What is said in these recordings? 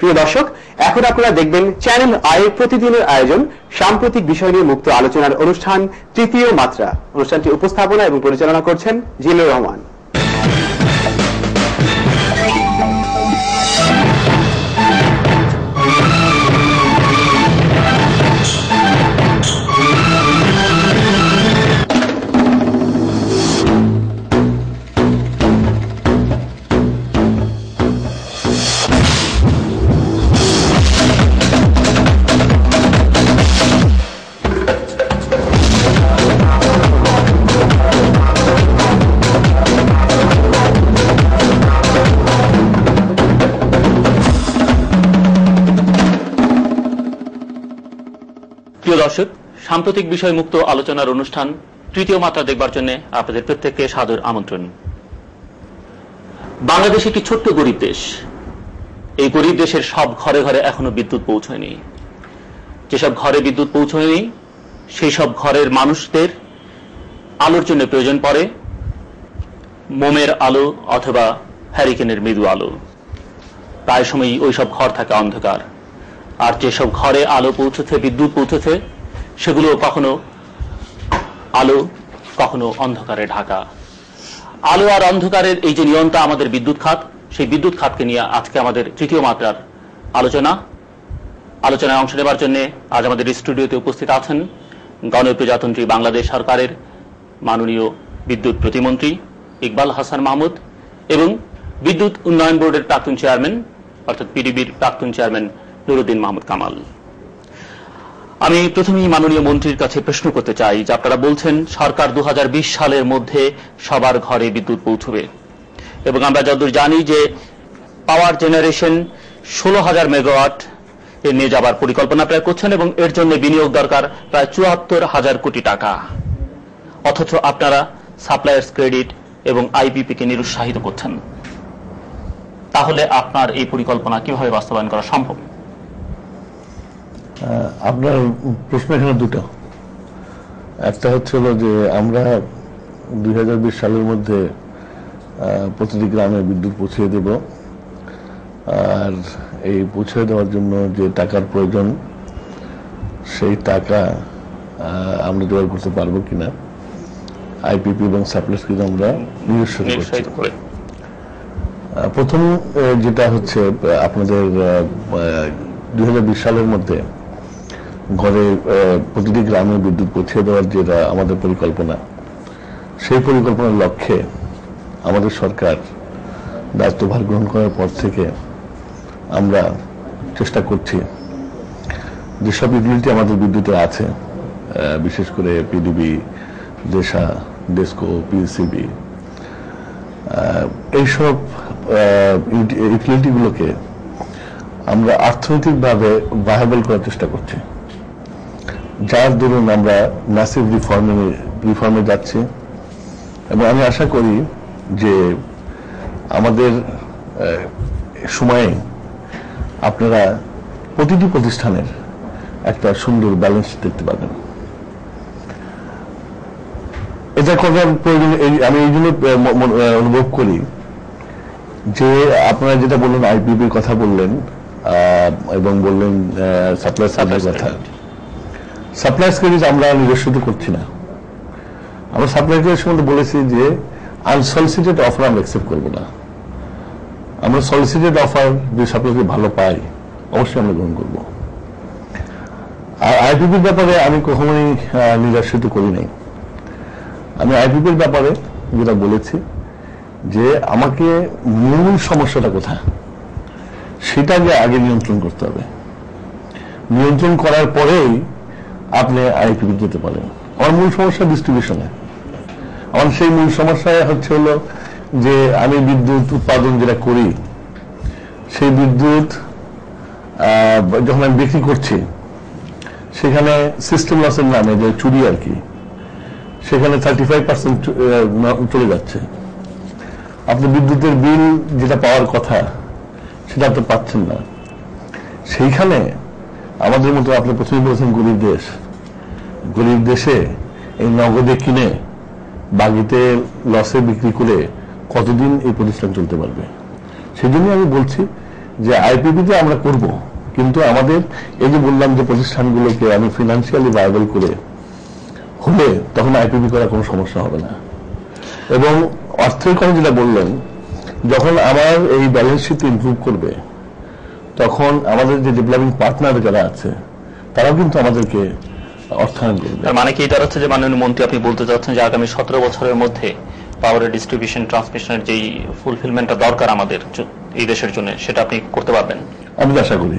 প্রিয় দর্শক, এখন আপনারা দেখবেন চ্যানেল আই প্রতিদিনের আয়োজন সাম্প্রতিক বিষয় নিয়ে মুক্ত আলোচনার অনুষ্ঠান তৃতীয় মাত্রা। অনুষ্ঠানটি উপস্থাপনা এবং পরিচালনা করছেন জিল্লুর রহমান। প্রিয় দর্শক, সাম্প্রতিক বিষয় মুক্ত আলোচনার অনুষ্ঠান তৃতীয় মাত্রা দেখবার জন্য আপনাদের প্রত্যেককে সাদর আমন্ত্রণ। বাংলাদেশ একটি ছোট্ট গরিব দেশ। এই গরিব দেশের সব ঘরে ঘরে এখনো বিদ্যুৎ পৌঁছয়নি। যেসব ঘরে বিদ্যুৎ পৌঁছয়নি সেই সব ঘরের মানুষদের আলোর জন্য প্রয়োজন পড়ে মোমের আলো অথবা হ্যারিকেনের মৃদু আলো। প্রায় সময়ই ওই সব ঘর থাকে অন্ধকার। আর যেসব ঘরে আলো পৌঁছেছে, বিদ্যুৎ পৌঁছেছে, সেগুলো কখনো আলো কখনো অন্ধকারে ঢাকা। আলো আর অন্ধকারের এই যে নিয়ন্ত্রণ আমাদের বিদ্যুৎ খাত, সেই বিদ্যুৎ খাতকে নিয়ে আজকে আমাদের তৃতীয় মাত্রার আলোচনায় অংশ নেবার জন্য আজ আমাদের স্টুডিওতে উপস্থিত আছেন গণপ্রজাতন্ত্রী বাংলাদেশ সরকারের মাননীয় বিদ্যুৎ প্রতিমন্ত্রী ইকবাল হাসান মাহমুদ এবং বিদ্যুৎ উন্নয়ন বোর্ডের প্রাক্তন চেয়ারম্যান অর্থাৎ পিডিবির প্রাক্তন চেয়ারম্যান নুরুদ্দিন মাহমুদ কামাল। আমি প্রথমেই মাননীয় মন্ত্রীর কাছে প্রশ্ন করতে চাই যে আপনারা বলছেন সরকার 2020 সালের মধ্যে সবার ঘরে বিদ্যুৎ পৌঁছবে এবং আমরা যতদূর জানি যে পাওয়ার জেনারেশন 16,000 মেগাওয়াট এ নিয়ে যাবার পরিকল্পনা প্রায় করছেন এবং এর জন্য বিনিয়োগ দরকার প্রায় 74,000 কোটি টাকা। অথচ আপনারা সাপ্লায়ার্স ক্রেডিট এবং আইপিপি কে নিরুৎসাহিত করছেন। তাহলে আপনার এই পরিকল্পনা কিভাবে বাস্তবায়ন করা সম্ভব? আপনার প্রশ্ন এখানে দুটো। একটা হচ্ছে যে আমরা 2020 সালের মধ্যে প্রতিটি গ্রামে বিদ্যুৎ পৌঁছে দেব, আর এই পৌঁছে দেওয়ার জন্য যে টাকার প্রয়োজন সেই টাকা আমরা জোগাড় করতে পারবো কিনা আইপিপি এবং সাপ্লাইস কিন্তু আমরা নিরুৎসাহিত করছি। প্রথম যেটা হচ্ছে আপনাদের 2020 সালের মধ্যে ঘরে প্রতিটি গ্রামে বিদ্যুৎ পৌঁছে দেওয়ার যেটা আমাদের পরিকল্পনা, সেই পরিকল্পনার লক্ষ্যে আমাদের সরকার দায়িত্বভার গ্রহণ করার পর থেকে আমরা চেষ্টা করছি যেসব ইউটিলিটি আমাদের বিদ্যুতে আছে, বিশেষ করে পিডিবি, দেশা, ডেসকো, পিএসসিবি, এইসব ইউটিলিটিগুলোকে আমরা অর্থনৈতিকভাবে ভায়াবল করার চেষ্টা করছি, যার দরুন আমরা ম্যাসিভ রিফর্মে যাচ্ছি। এবং আমি আশা করি যে আমাদের সময়ে আপনারা প্রতিটি প্রতিষ্ঠানের একটা সুন্দর ব্যালেন্স দেখতে পাবেন। এটা করার প্রয়োজন আমি এই জন্য অনুভব করি যে আপনারা যেটা বললেন আইপিপির কথা বললেন এবং বললেন সাপ্লাইয়ের কথা। সাপ্লাইস ক্রেডিট আমরা নিরসিত করছি না। আমরা সাপ্লাই ক্রেডিট সম্বন্ধে বলেছি যে আনসলিসিটেড অফার আমরা অ্যাকসেপ্ট করবো না। আমরা সলিসিটেড অফার যে সাপ্লাই ভালো পাই অবশ্যই আমরা গ্রহণ করব। আর আইপিপির ব্যাপারে আমি কখনোই নিরাশ্রিত করি নাই। আমি আইপিপির ব্যাপারে যেটা বলেছি যে আমাকে মূল সমস্যাটা কোথায় সেটাকে আগে নিয়ন্ত্রণ করতে হবে। নিয়ন্ত্রণ করার পরেই আপনি আইপিপি যেতে পারেন। আমার মূল সমস্যা ডিস্ট্রিবিউশনে। আমার সেই মূল সমস্যা হচ্ছে হলো যে আমি বিদ্যুৎ উৎপাদন যেটা করি সেই বিদ্যুৎ যখন আমি বিক্রি করছি সেখানে সিস্টেম লসের নামে যে চুরি আর কি, সেখানে 35% চলে যাচ্ছে। আপনি বিদ্যুতের বিল যেটা পাওয়ার কথা সেটা আপনি পাচ্ছেন না। সেইখানে আমাদের মতো আপনি প্রথমে বলেছেন গরিব দেশে এই নগদে কিনে বাগিতে লসে বিক্রি করে কতদিন এই প্রতিষ্ঠান চলতে পারবে? সেই জন্য আমি বলছি যে আইপিপিতে আমরা করব, কিন্তু আমাদের এই যে বললাম যে প্রতিষ্ঠানগুলোকে আমি ফিনান্সিয়ালি ভায়াবল করে হলে তখন আইপিপি করার কোনো সমস্যা হবে না। এবং অর্থের কথা যেটা বললেন, যখন আমার এই ব্যালেন্স শিট ইমপ্রুভ করবে তখন আমাদের যে ডেভেলপিং পার্টনার যারা আছে তারাও কিন্তু আমাদেরকে অর্থায়ন করবে। তার মানে কি এটা হচ্ছে যে মাননীয় মন্ত্রী আপনি বলতে চাচ্ছেন যে আগামী 17 বছরের মধ্যে পাওয়ারের ডিস্ট্রিবিউশন ট্রান্সমিশনের যেই ফুলফিলমেন্টটা দরকার আমাদের এই দেশের জন্য সেটা আপনি করতে পারবেন? আমি আশা করি।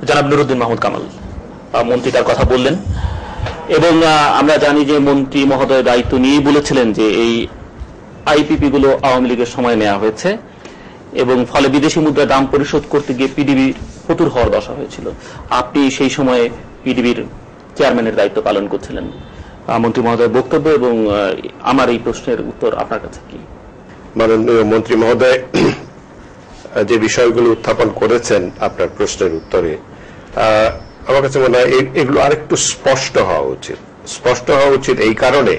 জনাব নুরুদ্দিন মাহমুদ কামাল মন্ত্রী তার কথা বললেন, এবং আমরা জানি যে মন্ত্রী মহোদয় দায়িত্ব নিয়ে বলেছিলেন যে এই আইপিপি গুলো আওয়ামী লীগের সময় নেওয়া হয়েছে এবং ফলে বিদেশি মুদ্রা দাম পরিশোধ করতে গিয়ে পিডিবি ফতুর হওয়ার দশা হয়েছিল। আপনি সেই সময়ে পিডিবির চেয়ারম্যানের দায়িত্ব পালন করছিলেন। মন্ত্রী মহোদয়ের বক্তব্য এবং আমার এই প্রশ্নের উত্তর আপনার কাছে কি? মাননীয় মন্ত্রী মহোদয় যে বিষয়গুলো উত্থাপন করেছেন আপনার প্রশ্নের উত্তরে, আমার কাছে মনে হয় এগুলো আরেকটু স্পষ্ট হওয়া উচিত। স্পষ্ট হওয়া উচিত এই কারণে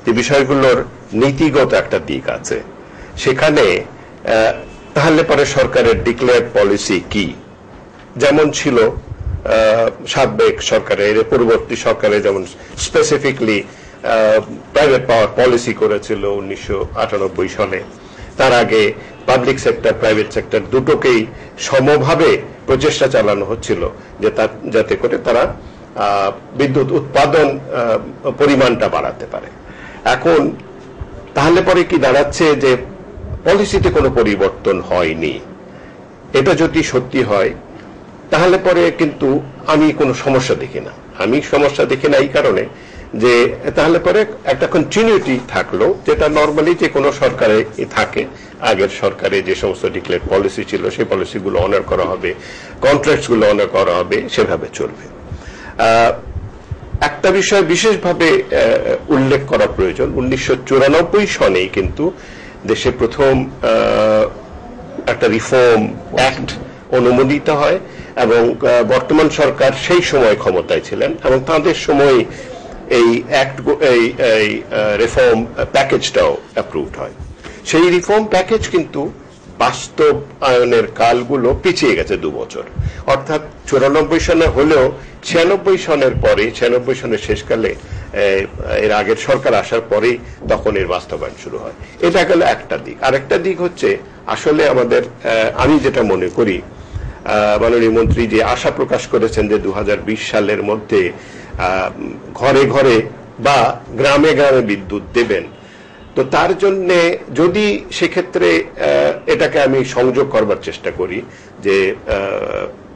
যে বিষয়গুলোর নীতিগত একটা দিক আছে, সেখানে তাহলে পরে সরকারের ডিক্লেয়ার্ড পলিসি কি, যেমন ছিল সাবেক সরকারের, পূর্ববর্তী সরকারে যেমন স্পেসিফিকলি প্রাইভেট পাওয়ার পলিসি করেছিল 1998 সালে। তার আগে পাবলিক সেক্টর প্রাইভেট সেক্টর দুটোকেই সমভাবে প্রচেষ্টা চালানো হচ্ছিল যে যাতে করে তারা বিদ্যুৎ উৎপাদন পরিমাণটা বাড়াতে পারে। এখন তাহলে পরে কি দাঁড়াচ্ছে যে পলিসিতে কোনো পরিবর্তন হয়নি। এটা যদি সত্যি হয় তাহলে পরে কিন্তু আমি কোনো সমস্যা দেখি না। আমি সমস্যা দেখি না এই কারণে যে তাহলে পরে একটা কন্টিনিউটি থাকলো, যেটা নর্মালি যে কোনো সরকারে থাকে। আগের সরকারে যে সমস্ত ডিক্লেয়ার পলিসি ছিল সেই পলিসিগুলো অনার করা হবে, কন্ট্রাক্টস গুলো অনার করা হবে, সেভাবে চলবে। একটা বিষয় বিশেষভাবে উল্লেখ করা প্রয়োজন, 1994 সনেই কিন্তু দেশে প্রথম একটা রিফর্ম অ্যাক্ট অনুমোদিত হয় এবং বর্তমান সরকার সেই সময় ক্ষমতায় ছিলেন এবং তাদের সময় এই অ্যাক্ট এই রিফর্ম প্যাকেজটাও অ্যাপ্রুভড হয়। সেই রিফর্ম প্যাকেজ কিন্তু বাস্তবায়নের কালগুলো পিছিয়ে গেছে 2 বছর, অর্থাৎ 94 সনে হলেও 96 সনের পরে, 96 সনের শেষকালে এর আগের সরকার আসার পরেই তখন এর বাস্তবায়ন শুরু হয়। এটা গেল একটা দিক। আরেকটা দিক হচ্ছে আসলে আমাদের, আমি যেটা মনে করি, মাননীয় মন্ত্রী যে আশা প্রকাশ করেছেন যে 2020 সালের মধ্যে ঘরে ঘরে বা গ্রামে গ্রামে বিদ্যুৎ দেবেন, তো তার জন্য যদি সেক্ষেত্রে এটাকে আমি সংযোগ করবার চেষ্টা করি যে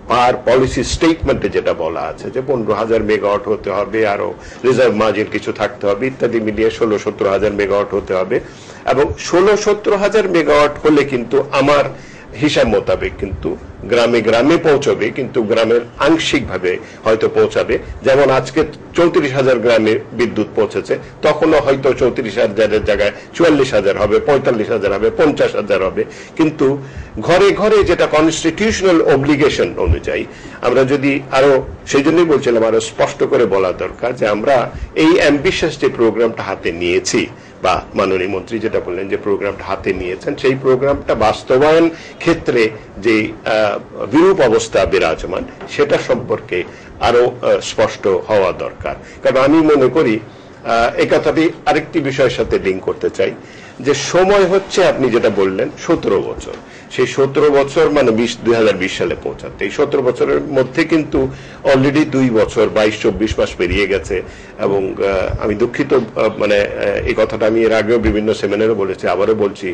পার পলিসি স্টেটমেন্টে যেটা বলা আছে যে 15,000 মেগাওয়াট হতে হবে, আরো রিজার্ভ মার্জিন কিছু থাকতে হবে, ইত্যাদি মিলিয়ে 16-17,000 মেগাওয়াট হতে হবে। এবং 16-17,000 মেগাওয়াট হলে কিন্তু আমার হিসাব মোতাবেক কিন্তু গ্রামে গ্রামে পৌঁছবে, কিন্তু গ্রামের আংশিকভাবে হয়তো পৌঁছাবে। যেমন আজকে 34,000 গ্রামে বিদ্যুৎ পৌঁছেছে, তখনও হয়তো 34,000-এর জায়গায় 44,000 হবে, 45,000 হবে, 50,000 হবে। কিন্তু ঘরে ঘরে যেটা কনস্টিটিউশনাল অব্লিগেশন অনুযায়ী আমরা যদি আরো, সেই জন্যই বলছিলাম আরো স্পষ্ট করে বলা দরকার যে আমরা এই অ্যাম্বিশাস যে প্রোগ্রামটা হাতে নিয়েছি, বা মাননীয় মন্ত্রী যেটা বললেন যে প্রোগ্রামটা হাতে নিয়েছেন, সেই প্রোগ্রামটা বাস্তবায়ন ক্ষেত্রে যে বিরূপ অবস্থা বিরাজমান সেটা সম্পর্কে আরো স্পষ্ট হওয়া দরকার। কারণ আমি মনে করি এই কথাটি আরেকটি বিষয়ের সাথে লিঙ্ক করতে চাই যে সময় হচ্ছে, আপনি যেটা বললেন 17 বছর, সেই 17 বছর মানে 2020 সালে পৌঁছাতে, এই 17 বছরের মধ্যে কিন্তু অলরেডি 2 বছর 22-24 মাস পেরিয়ে গেছে। এবং আমি দুঃখিত, মানে এই কথাটা আমি এর আগেও বিভিন্ন সেমিনারে বলেছি, আবারও বলছি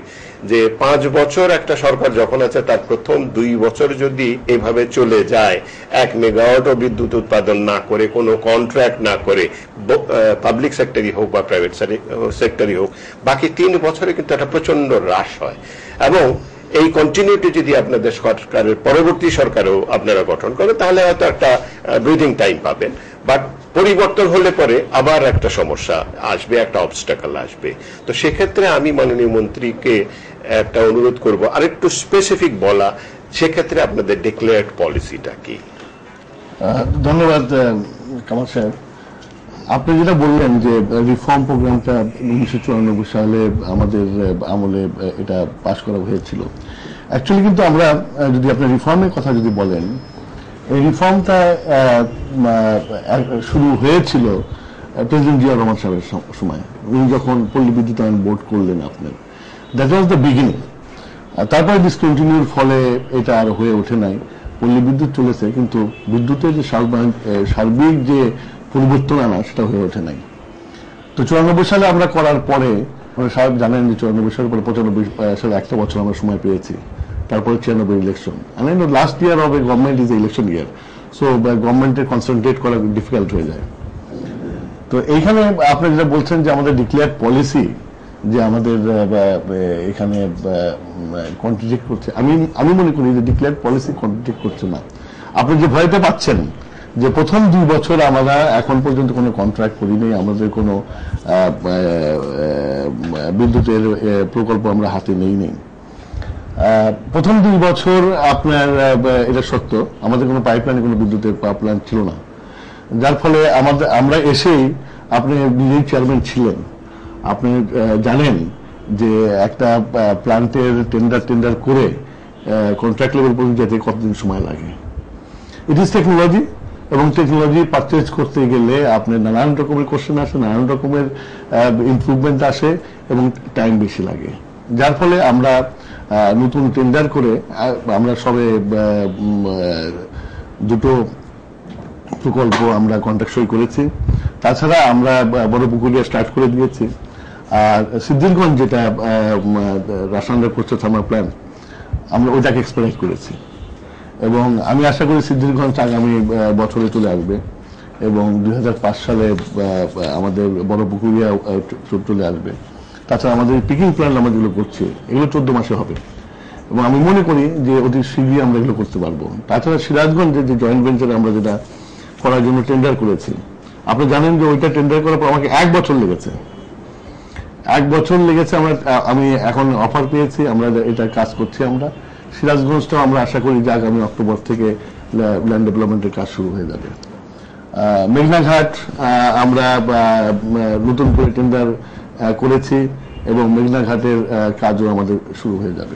যে 5 বছর একটা সরকার যখন আছে তার প্রথম 2 বছর যদি এভাবে চলে যায়, 1 মেগাওয়াটও বিদ্যুৎ উৎপাদন না করে, কোনো কন্ট্রাক্ট না করে, পাবলিক সেক্টরই হোক বা প্রাইভেট সেক্টরই হোক, বাকি 3 বছরে কিন্তু একটা প্রচন্ড হ্রাস হয়। এবং এই কন্টিনিউটি যদি আপনাদের সরকারের পরবর্তী সরকারও আপনারা গঠন করেন তাহলে হয়তো একটা ব্রিদিং টাইম পাবেন। বাট পরিবর্তন হলে পরে আবার একটা সমস্যা আসবে, একটা অবস্টাকল আসবে। তো সেক্ষেত্রে আমি মাননীয় মন্ত্রীকে একটা অনুরোধ করব আরেকটু স্পেসিফিক বলা, সেক্ষেত্রে আপনাদের ডিক্লেয়ার্ড পলিসিটা কি। ধন্যবাদ কামাল সাহেব। আপনি যেটা বললেন যে রিফর্ম প্রোগ্রামটা 1994 সালে আমাদের আমলে এটা পাশ করা হয়েছিল, অ্যাকচুয়ালি কিন্তু আমরা যদি আপনার রিফর্মের কথা যদি বলেন, এই রিফর্মটা শুরু হয়েছিল প্রেসিডেন্ট জিয়া রহমান সাহেবের সময়। উনি যখন পল্লী বিদ্যুতায়ন বোর্ড করলেন আপনার, দ্যাট ওয়াজ দ্য বিগিনিং। তারপরে ডিসকন্টিনিউর ফলে এটা আর হয়ে ওঠে নাই, পল্লী বিদ্যুৎ চলেছে, কিন্তু বিদ্যুতের যে সার্বিক যে পরিবর্তন আনা সেটা হয়ে ওঠে নাই। তো 94 সালে আমরা করার পরে, সাহেব জানেন যে 94 সালের পরে 95 সালে একটা বছর আমরা সময় পেয়েছি, তারপরে 96 election. Last year of a government is election year, so গভর্নমেন্টের কনসেন্ট্রেট করা ডিফিকাল্ট হয়ে যায়। তো এইখানে আপনি যেটা বলছেন যে আমাদের ডিক্লেয়ার পলিসি যে আমাদের এখানে কন্ট্রাডিক্ট করছে, আমি মনে করি যে ডিক্লেয়ার পলিসি কন্ট্রাডিক্ট করছে না। আপনি যে ভয়টা পাচ্ছেন যে প্রথম 2 বছর আমরা এখন পর্যন্ত কোনো কন্ট্রাক্ট করিনি, আমাদের কোনো বিদ্যুতের প্রকল্প আমরা হাতে নেই। প্রথম 2 বছর আপনার এটা সত্য, আমাদের কোনো পাইপলাইনে কোনো বিদ্যুতের পাইপলাইন ছিল না, যার ফলে আমরা এসেই, আপনি নিজেই চেয়ারম্যান ছিলেন, আপনি জানেন যে একটা প্ল্যান্টের টেন্ডার করে কন্ট্রাক্ট লেভেল পর্যন্ত যেতে কতদিন সময় লাগে। ইট ইজ টেকনোলজি, এবং টেকনোলজি পারচেজ করতে গেলে আপনার নানান রকমের কোশ্চেন আসে, নানান রকমের ইমপ্রুভমেন্ট আসে এবং টাইম বেশি লাগে, যার ফলে আমরা নতুন টেন্ডার করে আমরা সবে 2টো প্রকল্প আমরা কন্ট্রাক্ট সই করেছি। তাছাড়া আমরা বড় পুকুরিয়া স্টার্ট করে দিয়েছি। আর সিদ্ধিরগঞ্জ যেটা রাসায়নিক করছে থার্মাল প্ল্যান্ট, আমরা ওইটাকে এক্সপেরিয়েন্স করেছি, এবং আমি আশা করি সিদ্ধিরগঞ্জ আগামী বছরে চলে আসবে, এবং 2005 সালে আমাদের বড় পুকুরিয়া চলে আসবে। তাছাড়া আমাদের পিকিং প্ল্যান্ট আমরা যেগুলো করছি এগুলো 14 মাসে হবে, এবং আমি মনে করি যে অতি শীঘ্রই আমরা এগুলো করতে পারবো। তাছাড়া সিরাজগঞ্জের যে জয়েন্ট ভেঞ্চারে আমরা যেটা করার জন্য টেন্ডার করেছি, আপনি জানেন যে ওইটা টেন্ডার করার পর আমাকে 1 বছর লেগেছে। 1 বছর লেগেছে, আমি এখন অফার পেয়েছি, আমরা এটা কাজ করছি। আমরা সিরাজগঞ্জটাও আমরা আশা করি যে আগামী অক্টোবর থেকে ল্যান্ড ডেভেলপমেন্টের কাজ শুরু হয়ে যাবে। মেঘনাঘাট আমরা নতুন করে টেন্ডার করেছি, এবং মেঘনাঘাটের কাজও আমাদের শুরু হয়ে যাবে।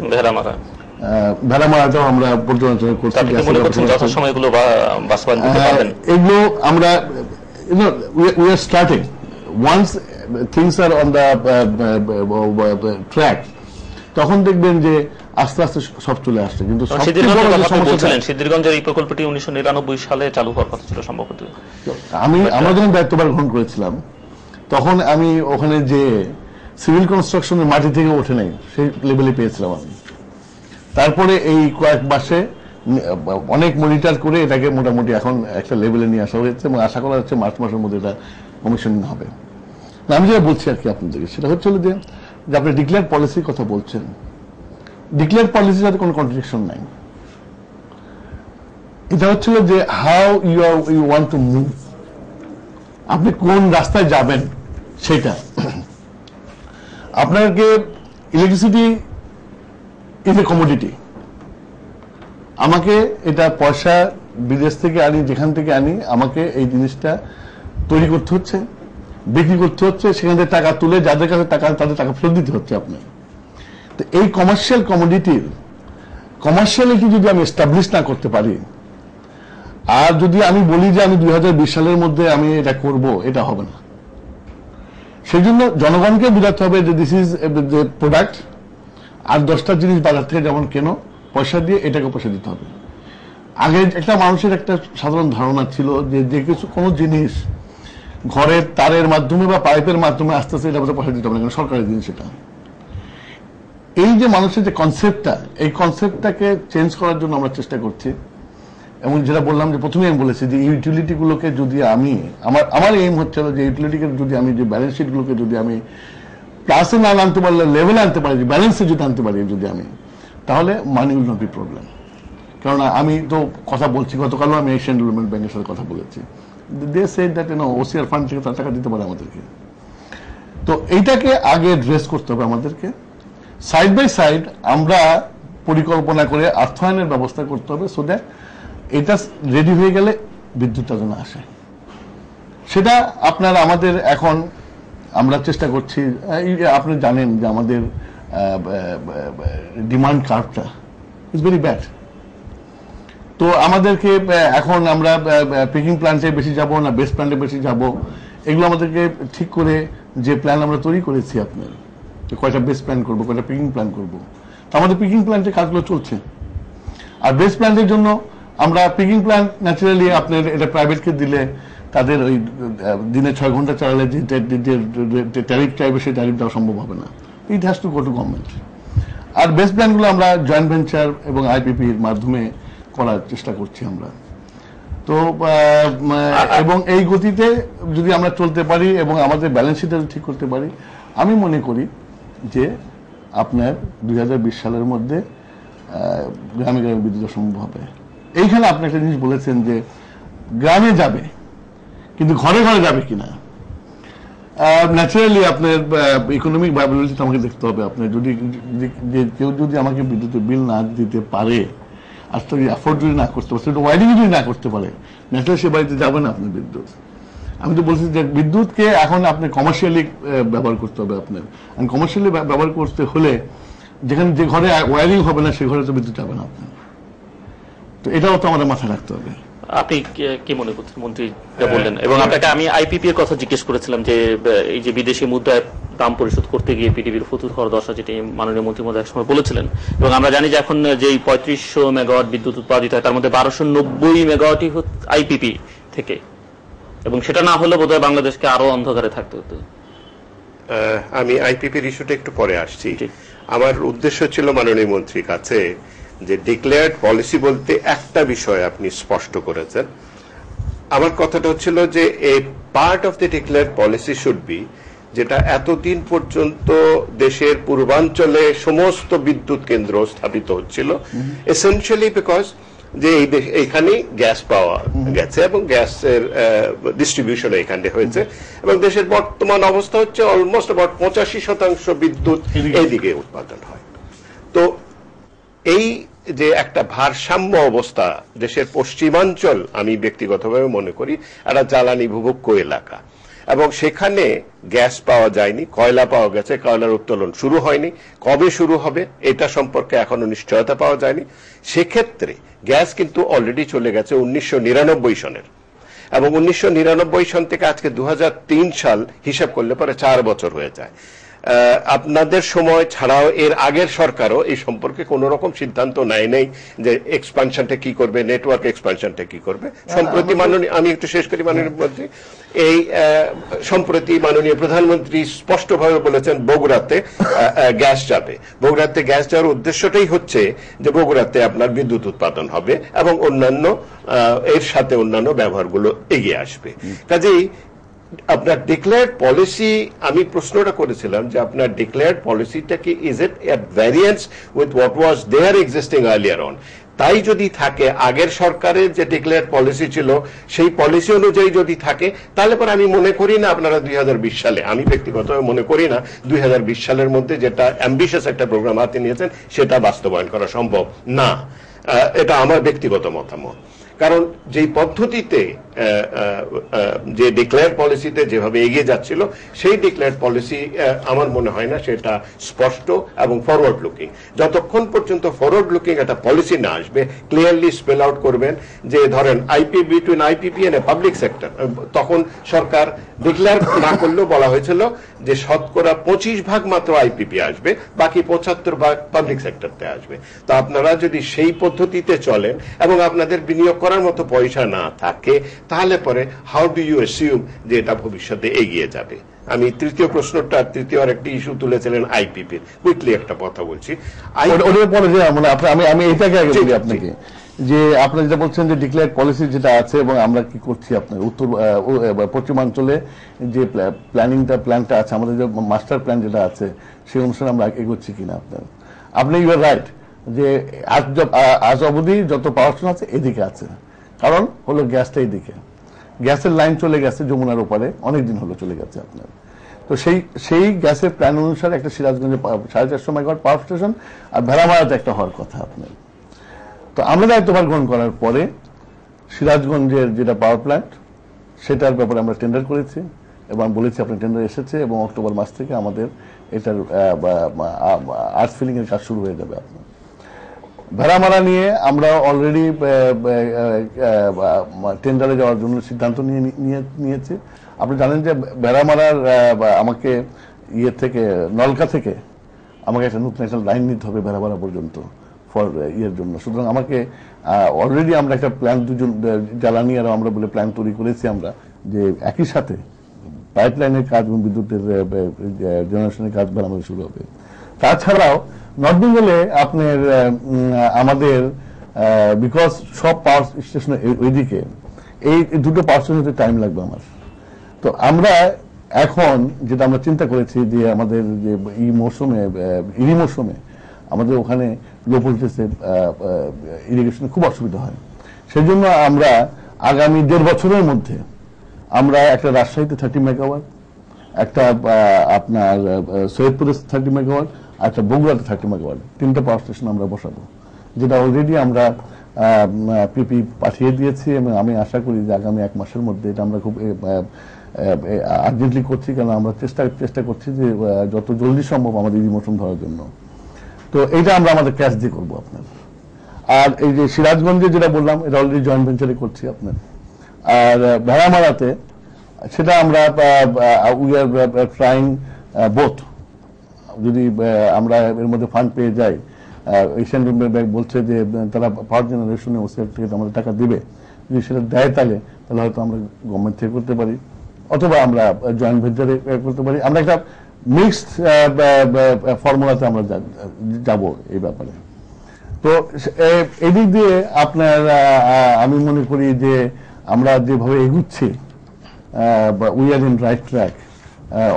ভেড়ামারাটাও আমরা পর্যালোচনা করছি। এগুলো আমরা we are starting. Once things are on the track, তখন দেখবেন যে আস্তে আস্তে সব চলে আসছে। কিন্তু সিদ্ধিরগঞ্জের এই প্রকল্পটি 1999 সালে চালু হওয়ার কথা ছিল সম্ভবত। আমরা যখন দায়িত্বভার গ্রহণ করেছিলাম, তখন আমি ওখানে যে সিভিল কনস্ট্রাকশনের মাটি থেকে ওঠে নাই, সেই লেভেলে পেয়েছিলাম আমি। তারপরে এই কয়েক মাসে অনেক মনিটর করে এটাকে মোটামুটি এখন একটা লেভেলে নিয়ে আসা হয়েছে, এবং আশা করা হচ্ছে মার্চ মাসের মধ্যে এটা কমিশনিং হবে। আমি যেটা বলছি আর কি আপনাদেরকে, সেটা হচ্ছে যে আপনি ডিক্লেয়ার পলিসির কথা বলছেন, ডিক্লেয়ার পলিসির সাথে কোনো কন্ট্রাডিকশন নাই। এটা হচ্ছিল যে how you want to move, আপনি কোন রাস্তায় যাবেন সেটা। আপনাকে ইলেকট্রিসিটি ইজ এ কমোডিটি, আমাকে এটা পয়সা বিদেশ থেকে আনি, যেখান থেকে আনি, আমাকে এই জিনিসটা তৈরি করতে হচ্ছে, বিক্রি করতে হচ্ছে, সেখান থেকে টাকা তুলে যাদের কাছে টাকা, তাদের টাকা ফেরত দিতে হচ্ছে আপনার। তো এই কমার্শিয়াল কমোডিটির কমার্শিয়ালিটি যদি আমি এস্টাবলিশ না করতে পারি, আর যদি আমি বলি যে আমি 2020 সালের মধ্যে আমি এটা করব, এটা হবে না। সেই জন্য জনগণকে বোঝাতে হবে যে দিস ইজ যে প্রোডাক্ট, আর 10টা জিনিস বাজার থেকে যেমন কেন পয়সা দিয়ে, এটাকে পয়সা দিতে হবে। আগে একটা মানুষের একটা সাধারণ ধারণা ছিল যে কিছু কোনো জিনিস ঘরের তারের মাধ্যমে বা পাইপের মাধ্যমে আস্তে আস্তে এটা পয়সা দিতে হবে না, সরকারের জিনিস এটা। এই যে মানুষের যে কনসেপ্টটা, এই কনসেপ্টটাকে চেঞ্জ করার জন্য আমরা চেষ্টা করছি। এবং যেটা বললাম যে প্রথমে আমি বলেছি যে ইউটিলিটি গুলোকে যদি আমি আমার এইম হচ্ছে যে ইউটিলিটিকে যদি আমি যে ব্যালেন্স শিট গুলোকে যদি আমি প্লাসে না আনতে পারলে লেভেলে আনতে পারি, ব্যালেন্সে যদি আনতে পারি যদি আমি, তাহলে money will not be problem. কেননা আমি তো কথা বলছি, গতকালও আমি এশিয়ান ডেভেলপমেন্ট ব্যাংকের সাথে কথা বলেছি, they said that OCR fund থেকে তার টাকা দিতে পারে আমাদেরকে। তো এইটাকে আগে ড্রেস করতে হবে আমাদেরকে। সাইড বাই সাইড আমরা পরিকল্পনা করে অর্থায়নের ব্যবস্থা করতে হবে, সো দ্যাট এটা রেডি হয়ে গেলে বিদ্যুৎটা যেন আসে। সেটা আপনার আমাদের এখন আমরা চেষ্টা করছি। আপনি জানেন যে আমাদের ডিমান্ড কার্ভটা ইটস ভেরি ব্যাড। তো আমাদেরকে এখন আমরা পিকিং প্ল্যান্টে বেশি যাব না বেস প্ল্যান্টে বেশি যাব, এগুলো আমাদেরকে ঠিক করে যে প্ল্যান আমরা তৈরি করেছি আপনার, কয়টা বেস প্ল্যান করবো, কয়টা পিকিং প্ল্যান করবো, তো আমাদের পিকিং প্ল্যান্টের কাজগুলো চলছে। আর বেস প্ল্যান্টের জন্য আমরা পিকিং প্ল্যান্ট ন্যাচারালি আপনার এটা প্রাইভেটকে দিলে তাদের ওই দিনে 6 ঘন্টা চালালে যে ট্যারিফ চাইবে সেই ট্যারিফ দেওয়া সম্ভব হবে না, it has to go to government. আর বেস প্ল্যানগুলো আমরা জয়েন্ট ভেঞ্চার এবং আইপিপির মাধ্যমে করার চেষ্টা করছি আমরা। তো এবং এই গতিতে যদি আমরা চলতে পারি এবং আমাদের ব্যালেন্স শিটটা ঠিক করতে পারি, আমি মনে করি যে আপনার 2020 সালের মধ্যে গ্রামে গ্রামে বিদ্যুৎ সম্ভব হবে। এইখানে আপনি একটা জিনিস বলেছেন যে গ্রামে যাবে, কিন্তু ঘরে ঘরে যাবে কিনা। ন্যাচারালি আপনার ইকোনমিক ভায়াবিলিটি আমাকে দেখতে হবে। আপনার যদি কেউ যদি আমাকে বিদ্যুতের বিল না দিতে পারে, আর তো অ্যাফোর্ড যদি না করতে পারে, সেটা ওয়াইডিং যদি না করতে পারে, ন্যাচারালি সে বাড়িতে যাবে না আপনার বিদ্যুৎ। আমি তো বলছি যে বিদ্যুৎকে এখন আপনি কমার্শিয়ালি ব্যবহার করতে হবে আপনার। আর কমার্শিয়ালি ব্যবহার করতে হলে যেখানে যে ঘরে ওয়ারিং হবে না সেই ঘরে তো বিদ্যুৎ যাবে না আপনার। তো এটাও তো আমাদের মাথায় রাখতে হবে। আপনি কি মনে করছেন মন্ত্রী বললেন? এবং আপনাকে আমি আইপিপি এর কথা জিজ্ঞেস করেছিলাম যে এই যে বিদেশি মুদ্রায় দাম পরিশোধ করতে গিয়ে পিডিবির ফতুর হওয়ার দশা, যেটি মাননীয় মন্ত্রী মহোদয় একসময় বলেছিলেন। এবং আমরা জানি যে এখন যে 3500 মেগাওয়াট বিদ্যুৎ উৎপাদিত হয় তার মধ্যে 1290 মেগাওয়াটই আইপিপি থেকে, এবং সেটা না হলে বোধহয় বাংলাদেশকে আরো অন্ধকারে থাকতে হতো। আমি আইপিপির ইস্যুটা একটু পরে আসছি। আমার উদ্দেশ্য ছিল মাননীয় মন্ত্রীর কাছে যে ডিক্লেয়ার্ড পলিসি বলতে একটা বিষয় আপনি স্পষ্ট করেছেন। আমার কথাটা হচ্ছিল যে a part of the declared policy should be, যেটা এতদিন পর্যন্ত দেশের পূর্বাঞ্চলে সমস্ত বিদ্যুৎ কেন্দ্র স্থাপিত হচ্ছিল, এসেনশিয়ালি বিকজ যে এইখানে গ্যাস পাওয়া গেছে এবং গ্যাসের ডিস্ট্রিবিউশন এখানে হয়েছে, এবং দেশের বর্তমান অবস্থা হচ্ছে অলমোস্ট অ্যাবাউট 85% বিদ্যুৎ এইদিকে উৎপাদন হয়। তো এই যে একটা ভারসাম্য অবস্থা দেশের পশ্চিমাঞ্চল, আমি ব্যক্তিগতভাবে মনে করি একটা জ্বালানি ভূভক্ষ এলাকা, এবং সেখানে গ্যাস পাওয়া যায়নি, কয়লা পাওয়া গেছে, কয়লার উত্তোলন শুরু হয়নি, কবে শুরু হবে এটা সম্পর্কে এখনো নিশ্চয়তা পাওয়া যায়নি। সেক্ষেত্রে গ্যাস কিন্তু অলরেডি চলে গেছে 1999 সনের, এবং 1999 সন থেকে আজকে 2003 সাল হিসাব করলে পরে 4 বছর হয়ে যায়। আপনাদের সময় ছাড়াও এর আগের সরকারও এই সম্পর্কে কোন রকম সিদ্ধান্ত নেয় নেই যে এক্সপানশনটা কি করবে, নেটওয়ার্ক এক্সপানশনটা কি করবে। সম্প্রতি মাননীয়, আমি একটু শেষ করি মাননীয় মন্ত্রী, এই সম্প্রতি মাননীয় প্রধানমন্ত্রী স্পষ্টভাবে বলেছেন বগুড়াতে গ্যাস যাবে। বগুড়াতে গ্যাস যাওয়ার উদ্দেশ্যটাই হচ্ছে যে বগুড়াতে আপনার বিদ্যুৎ উৎপাদন হবে এবং অন্যান্য এর সাথে অন্যান্য ব্যবহারগুলো এগিয়ে আসবে। কাজেই আপনার ডিক্লেয়ার্ড পলিসি, আমি প্রশ্নটা করেছিলাম যে আপনার ডিক্লেয়ার্ড পলিসিটা কি is it at variance with what was there existing earlier on. তাই যদি থাকে, আগের সরকারের যে ডিক্লেয়ার্ড পলিসি ছিল সেই পলিসি অনুযায়ী যদি থাকে, তাহলে পরে আমি মনে করি না আপনারা 2020 সালে, আমি ব্যক্তিগতভাবে মনে করি না 2020 সালের মধ্যে যেটা অ্যাম্বিশিয়াস একটা প্রোগ্রাম হাতে নিয়েছেন সেটা বাস্তবায়ন করা সম্ভব না। এটা আমার ব্যক্তিগত মতামত। কারণ যেই পদ্ধতিতে যে ডিক্লেয়ার পলিসিতে যেভাবে এগিয়ে যাচ্ছিল, সেই ডিক্লেয়ার পলিসি আমার মনে হয় না সেটা স্পষ্ট এবং ফরওয়ার্ড লুকিং। যতক্ষণ পর্যন্ত ফরওয়ার্ড লুকিং একটা পলিসি না আসবে, ক্লিয়ারলি স্পেল আউট করবেন যে ধরেন IP between IPP and public sector, তখন সরকার ডিক্লেয়ার না করলেও বলা হয়েছিল যে শতকরা 25% মাত্র আইপিপি আসবে, বাকি 75% পাবলিক সেক্টরতে আসবে। তো আপনারা যদি সেই পদ্ধতিতে চলেন এবং আপনাদের বিনিয়োগ করার মতো পয়সা না থাকে, তাহলে পরে হাউ ডু ইউ অ্যাসিউম যে এটা ভবিষ্যতে এগিয়ে যাবে। আমি তৃতীয় প্রশ্নটা, তৃতীয় আরেকটি ইস্যু তুলেছিলেন আইপিপির, কুইকলি একটা কথা বলছি। আমি এটাকে আগে বলি আপনাকে, যে আপনি যেটা বলছেন যে ডিক্লেয়ার পলিসি যেটা আছে এবং আমরা কি করছি আপনার উত্তর পশ্চিমাঞ্চলে যে প্ল্যানটা আছে, আমাদের যে মাস্টার প্ল্যান যেটা আছে সেই অনুসারে আমরা এগোচ্ছি কিনা। আপনি ইউ আর রাইট যে আজ অবধি যত পাওয়ার স্টেশন আছে এদিকে আছে, কারণ হলো গ্যাসটা এইদিকে, গ্যাসের লাইন চলে গেছে যমুনার ওপারে, অনেকদিন হলো চলে গেছে আপনার। তো সেই গ্যাসের প্ল্যান অনুসারে একটা সিরাজগঞ্জে 450 মেগাওয়াট পাওয়ার স্টেশন আর ভেড়ামারাতে একটা হওয়ার কথা আপনার। তো আমরা দায়িত্বভার গ্রহণ করার পরে সিরাজগঞ্জের যেটা পাওয়ার প্ল্যান্ট সেটার ব্যাপারে আমরা টেন্ডার করেছি এবং বলেছি আপনার টেন্ডার এসেছে এবং অক্টোবর মাস থেকে আমাদের এটার আর্থ ফিলিং এর কাজ শুরু হয়ে যাবে আপনার। ভেড়ামারা নিয়ে আমরা অলরেডি টেন্ডারে যাওয়ার জন্য সিদ্ধান্ত নিয়েছি। আপনি জানেন যে ভেড়ামারার আমাকে থেকে নলকা থেকে আমাকে একটা নতুন একটা লাইন নিতে হবে ভেড়ামারা পর্যন্ত ফর জন্য। সুতরাং আমাকে অলরেডি আমরা একটা প্ল্যান, দুজন জ্বালানি আর আমরা বলে প্ল্যান তৈরি করেছি আমরা, যে একই সাথে পাইপলাইনের কাজ এবং বিদ্যুতের জেনারেশনের কাজ আমাদের শুরু হবে। তাছাড়াও নর্থ বেঙ্গলে আপনার আমাদের বিকজ সব পাওয়ার স্টেশন ওইদিকে, এই দুটো পাওয়ার স্টেশন টাইম লাগবে আমার। তো আমরা এখন যেটা আমরা চিন্তা করেছি যে আমাদের যে এই মৌসুমে আমাদের ওখানে লো ভোল্টেজে ইরিগেশনে খুব অসুবিধা হয়। সেই জন্য আমরা আগামী 1.5 বছরের মধ্যে আমরা একটা রাজশাহীতে 30 মেগাওয়াট, একটা আপনার সৈয়দপুরে 30 মেগাওয়াট, আর একটা বগুড়াতে 30 মেগাওয়াট, 3টা পাওয়ার স্টেশন আমরা বসাবো, যেটা অলরেডি আমরা পিপি পাঠিয়ে দিয়েছি এবং আমি আশা করি যে আগামী 1 মাসের মধ্যে এটা আমরা খুব আর্জেন্টলি করছি, কারণ আমরা চেষ্টা করছি যে যত জলদি সম্ভব আমাদের এই মৌসুম ধরার জন্য। তো এইটা আমরা আমাদের ক্যাশ দিয়ে করবো আপনার। আর এই যে সিরাজগঞ্জে যেটা বললাম, এটা অলরেডি জয়েন্ট ভেঞ্চারে করছি আপনার। আর ভেড়ামারাতে সেটা আমরা উই আর ট্রাইং বোথ। যদি আমরা এর মধ্যে ফান্ড পেয়ে যাই, এশিয়ান ডেভেলপমেন্ট ব্যাংক বলছে যে তারা পাওয়ার জেনারেশনে ওসিআর থেকে আমাদের টাকা দিবে, যদি সেটা দেয় তাহলে হয়তো আমরা গভর্নমেন্ট থেকে করতে পারি, অথবা আমরা জয়েন্ট ভেঞ্চারে করতে পারি। আমরা একটা মিক্সড ফর্মুলাতে আমরা যাব এই ব্যাপারে। তো এদিক দিয়ে আপনার আমি মনে করি যে আমরা যেভাবে এগুচ্ছি, we are in right track.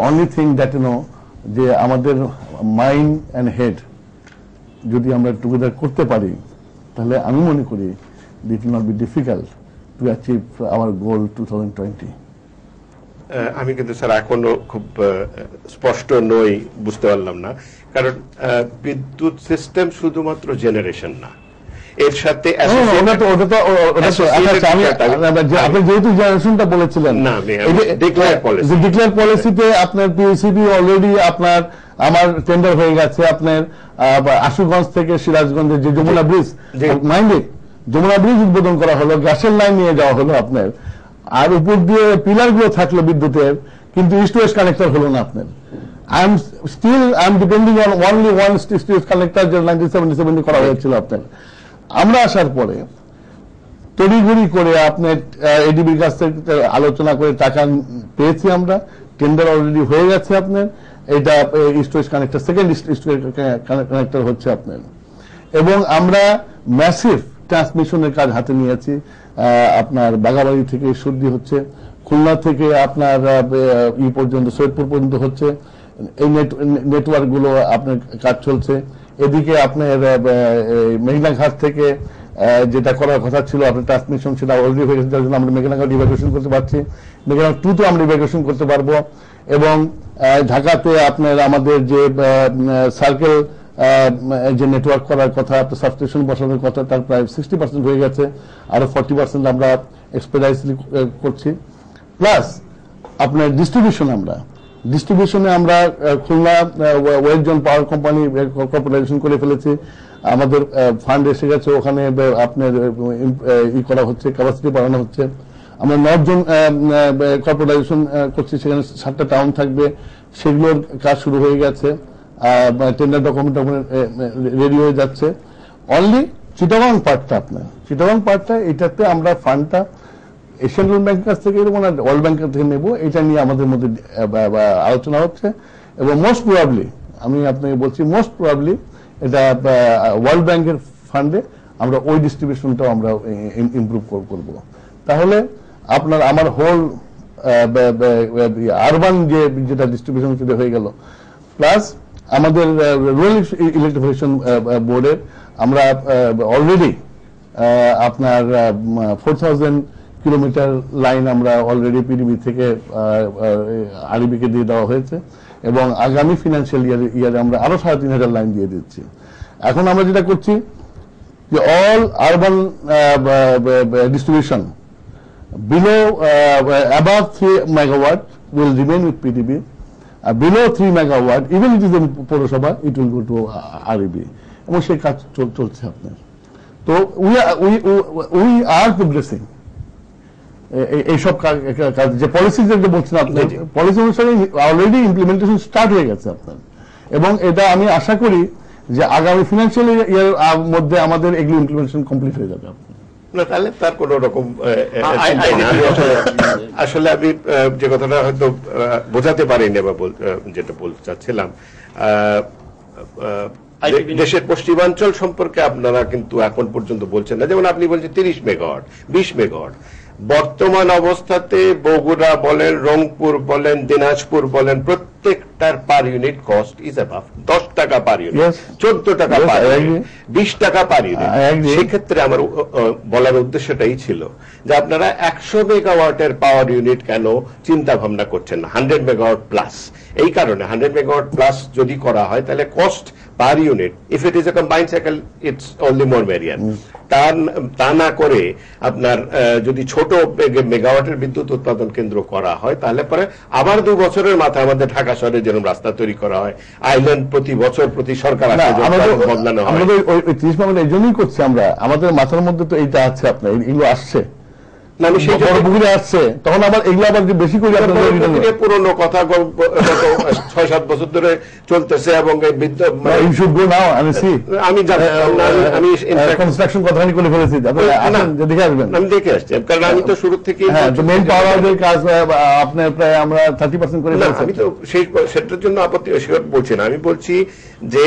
Only thing that যে আমাদের মাইন্ড অ্যান্ড হেড যদি আমরা টুগেদার করতে পারি, তাহলে আমি মনে করি it will not be difficult to achieve hour গোল 2020। আমি কিন্তু স্যার এখনো খুব স্পষ্ট নই, বুঝতে পারলাম না, কারণ বিদ্যুৎ সিস্টেম শুধুমাত্র জেনারেশন না, এর সাথে আপনি যেহেতু জেনারেশনটা বলেছিলেন, ডিক্লেয়ার পলিসিতে আপনার পিএসিবি অলরেডি আপনার আমার টেন্ডার হয়ে গেছে আপনার আশুগঞ্জ থেকে সিরাজগঞ্জের যে যমুনা ব্রিজ, মাইন্ডে যমুনা ব্রিজ উদ্বোধন করা হলো, গ্যাসের লাইন নিয়ে যাওয়া হলো আপনার, আর উপর দিয়ে পিলার গুলো থাকলো বিদ্যুতের, কিন্তু ইস্ট ওয়েস্ট কানেক্টর হলো না আপনার। I am depending on only one east west connector, যে 1977 করা হয়েছিল আপনার। আমরা আসার পরে তড়িঘড়ি করে আপনার এডিবির কাছ থেকে আলোচনা করে টাকা পেয়েছি আমরা, টেন্ডার অলরেডি হয়ে গেছে আপনার। এটা east West connector, second east West connector হচ্ছে আপনার, এবং আমরা ম্যাসিভ ট্রান্সমিশনের কাজ হাতে নিয়েছি। আপনার বাগাবাড়ি থেকে সর্দি হচ্ছে, খুলনা থেকে আপনার পর্যন্ত সৈয়দপুর পর্যন্ত হচ্ছে, এই নেটওয়ার্ক গুলো আপনার কাজ চলছে। এদিকে আপনার মেঘনাঘাট থেকে যেটা করার কথা ছিল আপনার ট্রান্সমিশন, সেটা অলরেডি হয়ে গেছে, যার জন্য আমরা মেঘনাঘাট ইভ্যাকুয়েশন করতে পারছি, মেঘনাঘাট 2 তো আমরা ইভ্যাকুয়েশন করতে পারবো। এবং ঢাকাতে আপনার আমাদের যে সার্কেল যে নেটওয়ার্ক করার কথা, সাবস্টেশন বসানোর কথা, তার প্রায় 60% হয়ে গেছে, আরো 40% আমরা এক্সপেডিশন করছি। প্লাস আপনার ডিস্ট্রিবিউশনে আমরা খুলনা ওয়েস্ট জোন পাওয়ার কোম্পানি কর্পোরেশন করে ফেলেছি, আমাদের ফান্ড এসে গেছে, ওখানে আপনার করা হচ্ছে, ক্যাপাসিটি বাড়ানো হচ্ছে। আমরা নর্থ জোন কর্পোরেশন করছি, সেখানে 7টা টাউন থাকবে, সেগুলোর কাজ শুরু হয়ে গেছে, টেন্ডার ডকুমেন্ট রেডি হয়ে যাচ্ছে। অনলি চিটাগং পার্টটা এটাতে আমরা ফান্ডটা এশিয়ান ডেভেলপমেন্ট ব্যাংকের কাছ থেকে এবং ওয়ার্ল্ড ব্যাংকের থেকে নেব, এটা নিয়ে আমাদের মধ্যে আলোচনা হচ্ছে। এবং মোস্ট প্রবাবলি, আমি আপনাকে বলছি, মোস্ট প্রবাবলি এটা ওয়ার্ল্ড ব্যাংকের ফান্ডে আমরা ওই ডিস্ট্রিবিউশনটাও আমরা ইমপ্রুভ করব। তাহলে আপনার আমার হোল আরবান যেটা ডিস্ট্রিবিউশন সেটা হয়ে গেল। প্লাস আমাদের রুরাল ইলেকট্রিফিকেশন বোর্ডের আমরা অলরেডি আপনার 4000 কিলোমিটার লাইন আমরা অলরেডি পিডিবি থেকে আরবিকে দিয়ে দেওয়া হয়েছে, এবং আগামী ফিনান্সিয়াল ইয়ারে আমরা আরো 3500 লাইন দিয়ে দিচ্ছি। এখন আমরা যেটা করছি যে all urban distribution below above 3 megawatt will remain with PDB, below 3 megawatt, even it is in Purosabha, it will go to REB. এবং সেই কাজ চলছে আপনার। তো উই আর প্রোগ্রেসিং এইসব কাজ, যে পলিসি যেটা বলছেন আপনি, পলিসি অনুসারে অলরেডি ইমপ্লিমেন্টেশন স্টার্ট হয়ে গেছে আপনার, এবং এটা আমি আশা করি যে আগামী ফিনান্সিয়াল ইয়ার মধ্যে আমাদের এগুলো ইমপ্লিমেন্টেশন কমপ্লিট হয়ে যাবে। না, তাহলে তার কোন রকম আসলে আমি যে কথাটা হয়তো বোঝাতে পারিনি বা যেটা বলতে চাচ্ছিলাম, দেশের পশ্চিমাঞ্চল সম্পর্কে আপনারা কিন্তু এখন পর্যন্ত বলছেন না। যেমন আপনি বলছেন 30 মেগাওয়াট, 20 মেগাওয়াট। বর্তমান অবস্থাতে বগুড়া বলেন, রংপুর বলেন, দিনাজপুর বলেন, প্রত্যেকটার per unit cost is above 10 টাকা পার ইউনিট, 14 টাকা পার ইউনিট, 20 টাকা পার ইউনিট। সেক্ষেত্রে আমার বলার উদ্দেশ্যটাই ছিল যে আপনারা 100 মেগাওয়াটের পাওয়ার ইউনিট কেন চিন্তা ভাবনা করছেন না 100 মেগাওয়াট প্লাস? এই কারণে 100 মেগাওয়াট প্লাস যদি করা হয় তাহলে cost per unit, if it is a combined cycle, it's only more variant. তা না করে আপনার যদি ছোট মেগাওয়াটের বিদ্যুৎ উৎপাদন কেন্দ্র করা হয় তাহলে পরে আবার 2 বছরের মাথায় আমাদের ঢাকা শহরে যেরকম রাস্তা তৈরি করা হয়, আইল্যান্ড প্রতি বছর প্রতি সরকার বদলানো হয়। আমাদের ওই 30 মেগাওয়াট এই জন্যই করছি আমরা, আমাদের মাথার মধ্যে তো এইটা আছে আপনার, এগুলো আসছে আমি সেই পুকুরে আসছে, তখন আবার এগুলো আবার বেশি করে পুরনো কথা 6-7 বছর ধরে চলতেছে এবং কনস্ট্রাকশন কথা করে ফেলেছি, দেখে আসবেন। আমি দেখে আসছি, কারণ আমি তো শুরু থেকে মেইন পাওয়ার কাজ আপনার প্রায় আমরা 30% করে ফেলেছি। আমি তো সেটার জন্য আপত্তি বলছি না, আমি বলছি যে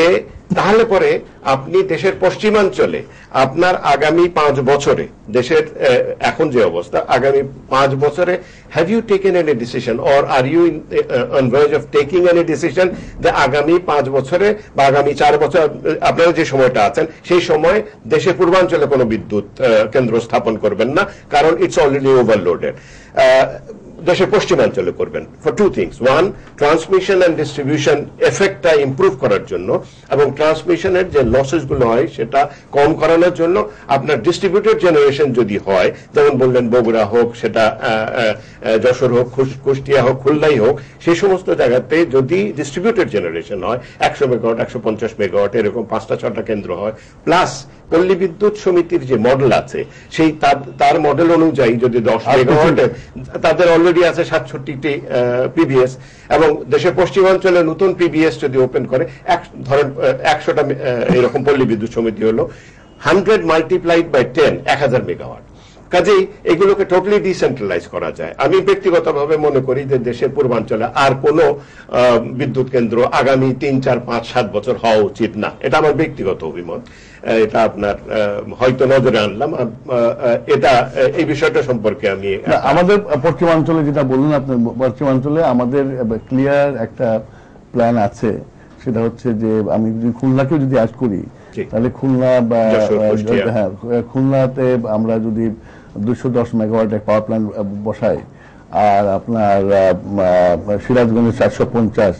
তাহলে পরে আপনি দেশের পশ্চিমাঞ্চলে আপনার আগামী 5 বছরে, দেশের এখন যে অবস্থা, আগামী 5 বছরে have you taken any decision or are you on verge of taking any decision যে আগামী 5 বছরে বা আগামী 4 বছর আপনারা যে সময়টা আছেন সেই সময় দেশের পূর্বাঞ্চলে কোনো বিদ্যুৎ কেন্দ্র স্থাপন করবেন না, কারণ ইটস অলরেডি ওভারলোডেড। দেশের পশ্চিমাঞ্চলে করবেন for 2 things, 1 transmission and distribution এফেক্টটা ইমপ্রুভ করার জন্য এবং ট্রান্সমিশনের যে লসেস গুলো হয় সেটা কম করানোর জন্য। আপনার ডিস্ট্রিবিউটেড জেনারেশন যদি হয়, যেমন বললেন বগুড়া হোক, সেটা যশোর হোক, কুষ্টিয়া হোক, খুলনাই হোক, সেই সমস্ত জায়গাতে যদি ডিস্ট্রিবিউটেড জেনারেশন হয় 100 মেগাওয়াট, 150 মেগাওয়াট, এরকম 5টা-6টা কেন্দ্র হয়, প্লাস পল্লী বিদ্যুৎ সমিতির যে মডেল আছে সেই তার মডেল অনুযায়ী যদি 10 মেগাওয়াটে, তাদের অলরেডি আছে 67টি পিবিএস, এবং দেশের পশ্চিমাঞ্চলে নতুন পিবিএস যদি ওপেন করে, ধরেন 100টা এরকম পল্লী বিদ্যুৎ সমিতি হলো, 100 মাল্টিপ্লাইড বাই 10, 1000 মেগাওয়াট। কাজেই এগুলোকে টোটালি ডিসেন্ট্রালাইজ করা যায়। আমি ব্যক্তিগতভাবে মনে করি যে দেশের পূর্বাঞ্চলে আর কোনো বিদ্যুৎ কেন্দ্র আগামী 3, 4, 5, 7 বছর হওয়া উচিত না। এটা আমার ব্যক্তিগত অভিমত, এটা আপনার হয়তো নজরে আনলাম। এটা এই বিষয়টা সম্পর্কে আমি আমাদের পশ্চিমাঞ্চলে যেটা বললেন, আপনার পশ্চিমাঞ্চলে আমাদের ক্লিয়ার একটা প্ল্যান আছে, সেটা হচ্ছে যে আমি যদি খুলনাকেও যদি আজ করি তাহলে খুলনা বা খুলনাতে আমরা যদি 210 মেগাওয়াটের পাওয়ার প্ল্যান্ট বসাই, আর আপনার সিরাজগঞ্জে 450,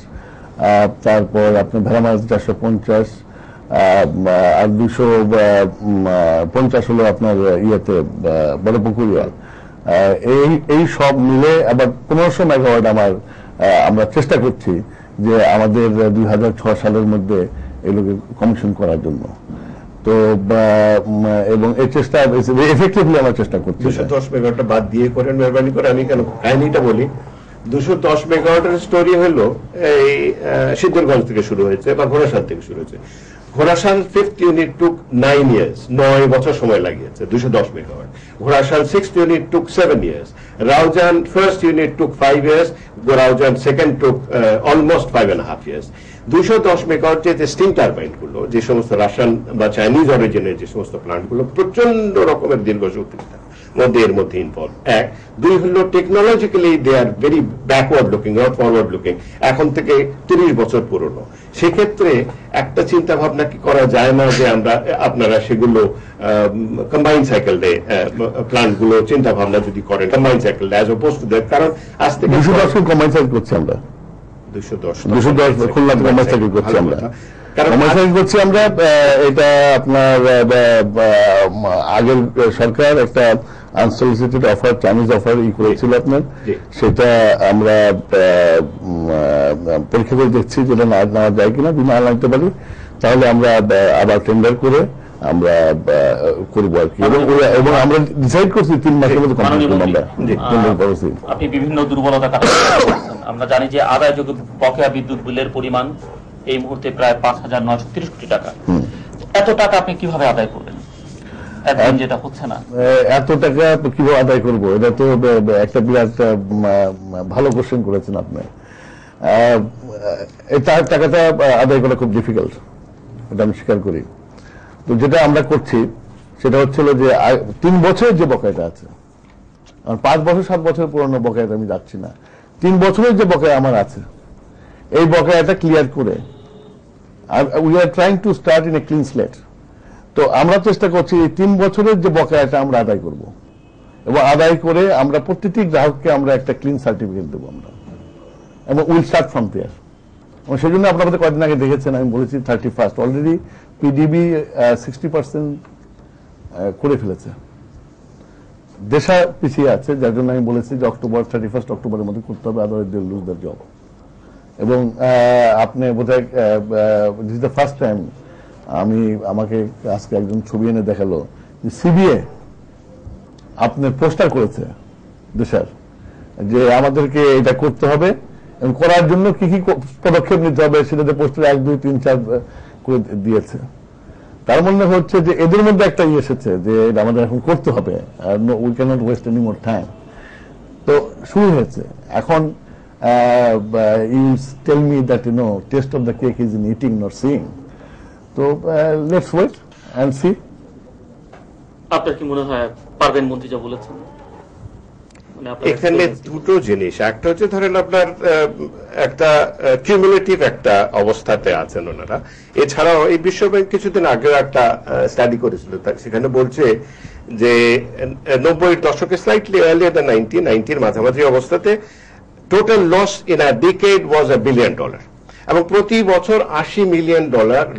তারপর আপনার ভেড়ামারা 450, আর 250 হলো আপনার ইয়েতে বড়পুকুরিয়া, এই সব মিলে আবার 1500 মেগাওয়াট আমরা চেষ্টা করছি যে আমাদের 2006 সালের মধ্যে এগুলোকে কমিশন করার জন্য। তো এবং এই চেষ্টা এফেক্টিভলি আমরা চেষ্টা করছি। 210 মেগাওয়াটটা বাদ দিয়ে করেন মেহরবানি করে, আমি কেন কাহিনীটা বলি। 210 মেগাওয়াটের স্টোরি হলো এই সিদ্ধিরগঞ্জ থেকে শুরু হয়েছে বা ঘোড়াশাল থেকে শুরু হয়েছে। ঘোড়াশাল 5th ইউনিট টুক 9 years, 9 বছর সময় লাগিয়েছে 210 মেগাওয়াট। ঘোড়াশাল 6th ইউনিট টুক 7 years, রাউজান 1st ইউনিট টুক 5 years, রাউজান 2nd টুক অলমোস্ট 5.5 years। 210 মেগাওয়াট যে স্টিম টারবাইন গুলো, যে সমস্ত রাশিয়ান বা চাইনিজ অরিজিনের যে সমস্ত প্লান্ট গুলো প্রচন্ড রকমের দীর্ঘসূত্রিতা এর মধ্যে ইনভলভ। 1, 2 হলো technologically they are very backward looking, not forward looking, এখন থেকে 30 বছর পুরনো। সেক্ষেত্রে একটা চিন্তা ভাবনা কি করা যায় না যে আপনারা সেগুলো কম্বাইন্ড সাইকেল ডে প্ল্যান্ট গুলো চিন্তা ভাবনা যদি করেন combined cycle day as oppose to that, কারণ আজ থেকে 210 কম্বাইন্ড সাইকেল করছি আমরা, 210 খুলনা কম্বাইন্ড সাইকেল করছি আমরা, করছি আমরা। এটা আপনার আগের সরকার একটা আনসলিসিটেড অফার, চাইনিজ অফার করেছিল আপনার, সেটা আমরা পরীক্ষা করে দেখছি যেটা নেওয়া যায় কিনা, যদি না লাগতে পারি তাহলে আমরা আবার টেন্ডার করে আমরা করবো আর কি, এবং আমরা ডিসাইড করছি 3 মাসের মধ্যে কমপ্লিট করবো আমরা টেন্ডার করেছি। আপনি বিভিন্ন দুর্বলতা কাটাতে আমরা জানি যে আদায়যোগ্য বকেয়া বিদ্যুৎ বিলের পরিমাণ এই মুহূর্তে প্রায় 5,930 কোটি টাকা। এত টাকা আপনি কিভাবে আদায় করবেন? একদিন যেটা হচ্ছে না, এত টাকা কিভাবে আদায় করবো, এটা তো একটা বিরাট ভালো কোশ্চেন করেছেন আপনি। তার টাকাটা আদায় করা খুব ডিফিকাল্ট, এটা আমি স্বীকার করি। তো যেটা আমরা করছি সেটা হচ্ছিল যে 3 বছরের যে বকেয়াটা আছে, 5 বছর 7 বছর পুরনো বকেয়াটা আমি যাচ্ছি না, 3 বছরের যে বকেয়া আমার আছে এই বকেয়াটা ক্লিয়ার করে we are trying to start in a clean slate. তো আমরা চেষ্টা করছি এই 3 বছরের যে বকেয়াটা আমরা আদায় করব, এবং আদায় করে আমরা প্রতিটি গ্রাহককে আমরা একটা ক্লিন সার্টিফিকেট দেবো আমরা, এবং উইল স্টার্ট ফ্রম দেয়ার। এবং সেই জন্য আপনাদের কয়েকদিন আগে দেখেছেন আমি বলেছি 31st অলরেডি পিডিবি 60% করে ফেলেছে, দেশা পিছিয়ে আছে, যার জন্য আমি বলেছি যে 31st অক্টোবরের মধ্যে করতে হবে, otherwise they will lose their job. এবং আপনি বোধহয় this is the first time আমাকে আজকে একজন ছবি এনে দেখালো যে সিবিএ আপনার পোস্টার করেছে দেশের, যে আমাদেরকে এটা করতে হবে এবং করার জন্য কি কি পদক্ষেপ নিতে হবে সেটাতে পোস্টার 1, 2, 3, 4 করে দিয়েছে। তার মনে হচ্ছে যে এদের মধ্যে একটা এসেছে যে এটা আমাদের এখন করতে হবে, we can not waste any more time. তো শুরু হয়েছে এখন। You tell me that taste of the cake is in eating, not seeing. So let's wait and see. আপনার কি মনে হয় পারবেন মন্ত্রী যা বলেছেন? এখানে দুটো জিনিস, একটা হচ্ছে ধরেন আপনার একটা কিউমুলেটিভ একটা অবস্থাতে আছেন ওনারা। এছাড়াও এই বিশ্বব্যাংক কিছুদিন আগে একটা স্টাডি করেছিল, সেখানে বলছে যে 90-এর দশকে স্লাইটলি আর্লিয়ার দ্যান 90-এর মাঝামাঝি অবস্থাতে total loss in a decade was $1 billion, এবং প্রতি বছর $80 মিলিয়ন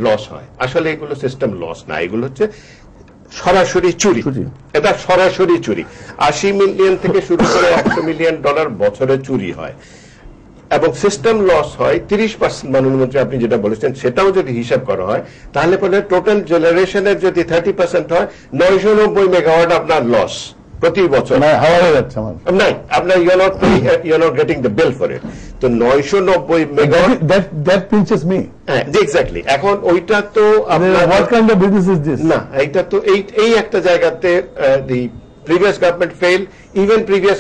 লস হয়। আসলে এগুলো সিস্টেম লস না, এগুলো হচ্ছে সরাসরি চুরি। এটা সরাসরি চুরি। 80 মিলিয়ন থেকে শুরু করে $100 মিলিয়ন বছরে চুরি হয়, এবং সিস্টেম লস হয় 30%। মাননীয় আপনি যেটা বলেছেন সেটাও যদি হিসাব করা হয় তাহলে পরে টোটাল জেনারেশনের যদি 30% হয় 990 মেগাওয়াট আপনার লস প্রতি বছর। নাই আপনার you not getting the bill for it. তো 990 megawatt, that pinches me. Exactly. এখন ওইটা তো what kind of business is this? না, এইটা তো এই একটা জায়গাতে the previous government fail, even previous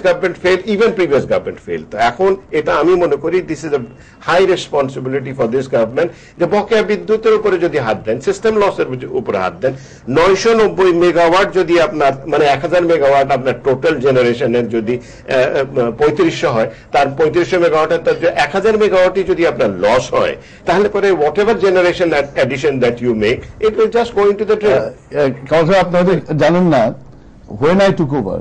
government fail. তো এখন এটা আমি মনে করি this is a high responsibility for this government, যে বকেয়া বিদ্যুতের উপরে যদি হাত দেন, সিস্টেম লসের উপরে হাত দেন, 990 মেগাওয়াট যদি আপনার মানে 1000 মেগাওয়াট আপনার টোটাল জেনারেশনের যদি 3500 হয়, তার 3500 মেগাওয়াটের 1000 মেগাওয়াটই যদি আপনার লস হয়, তাহলে পরে whatever generation addition that you make, it will just go into the drain. Councillor, আপনারা জানেন না, when I took over,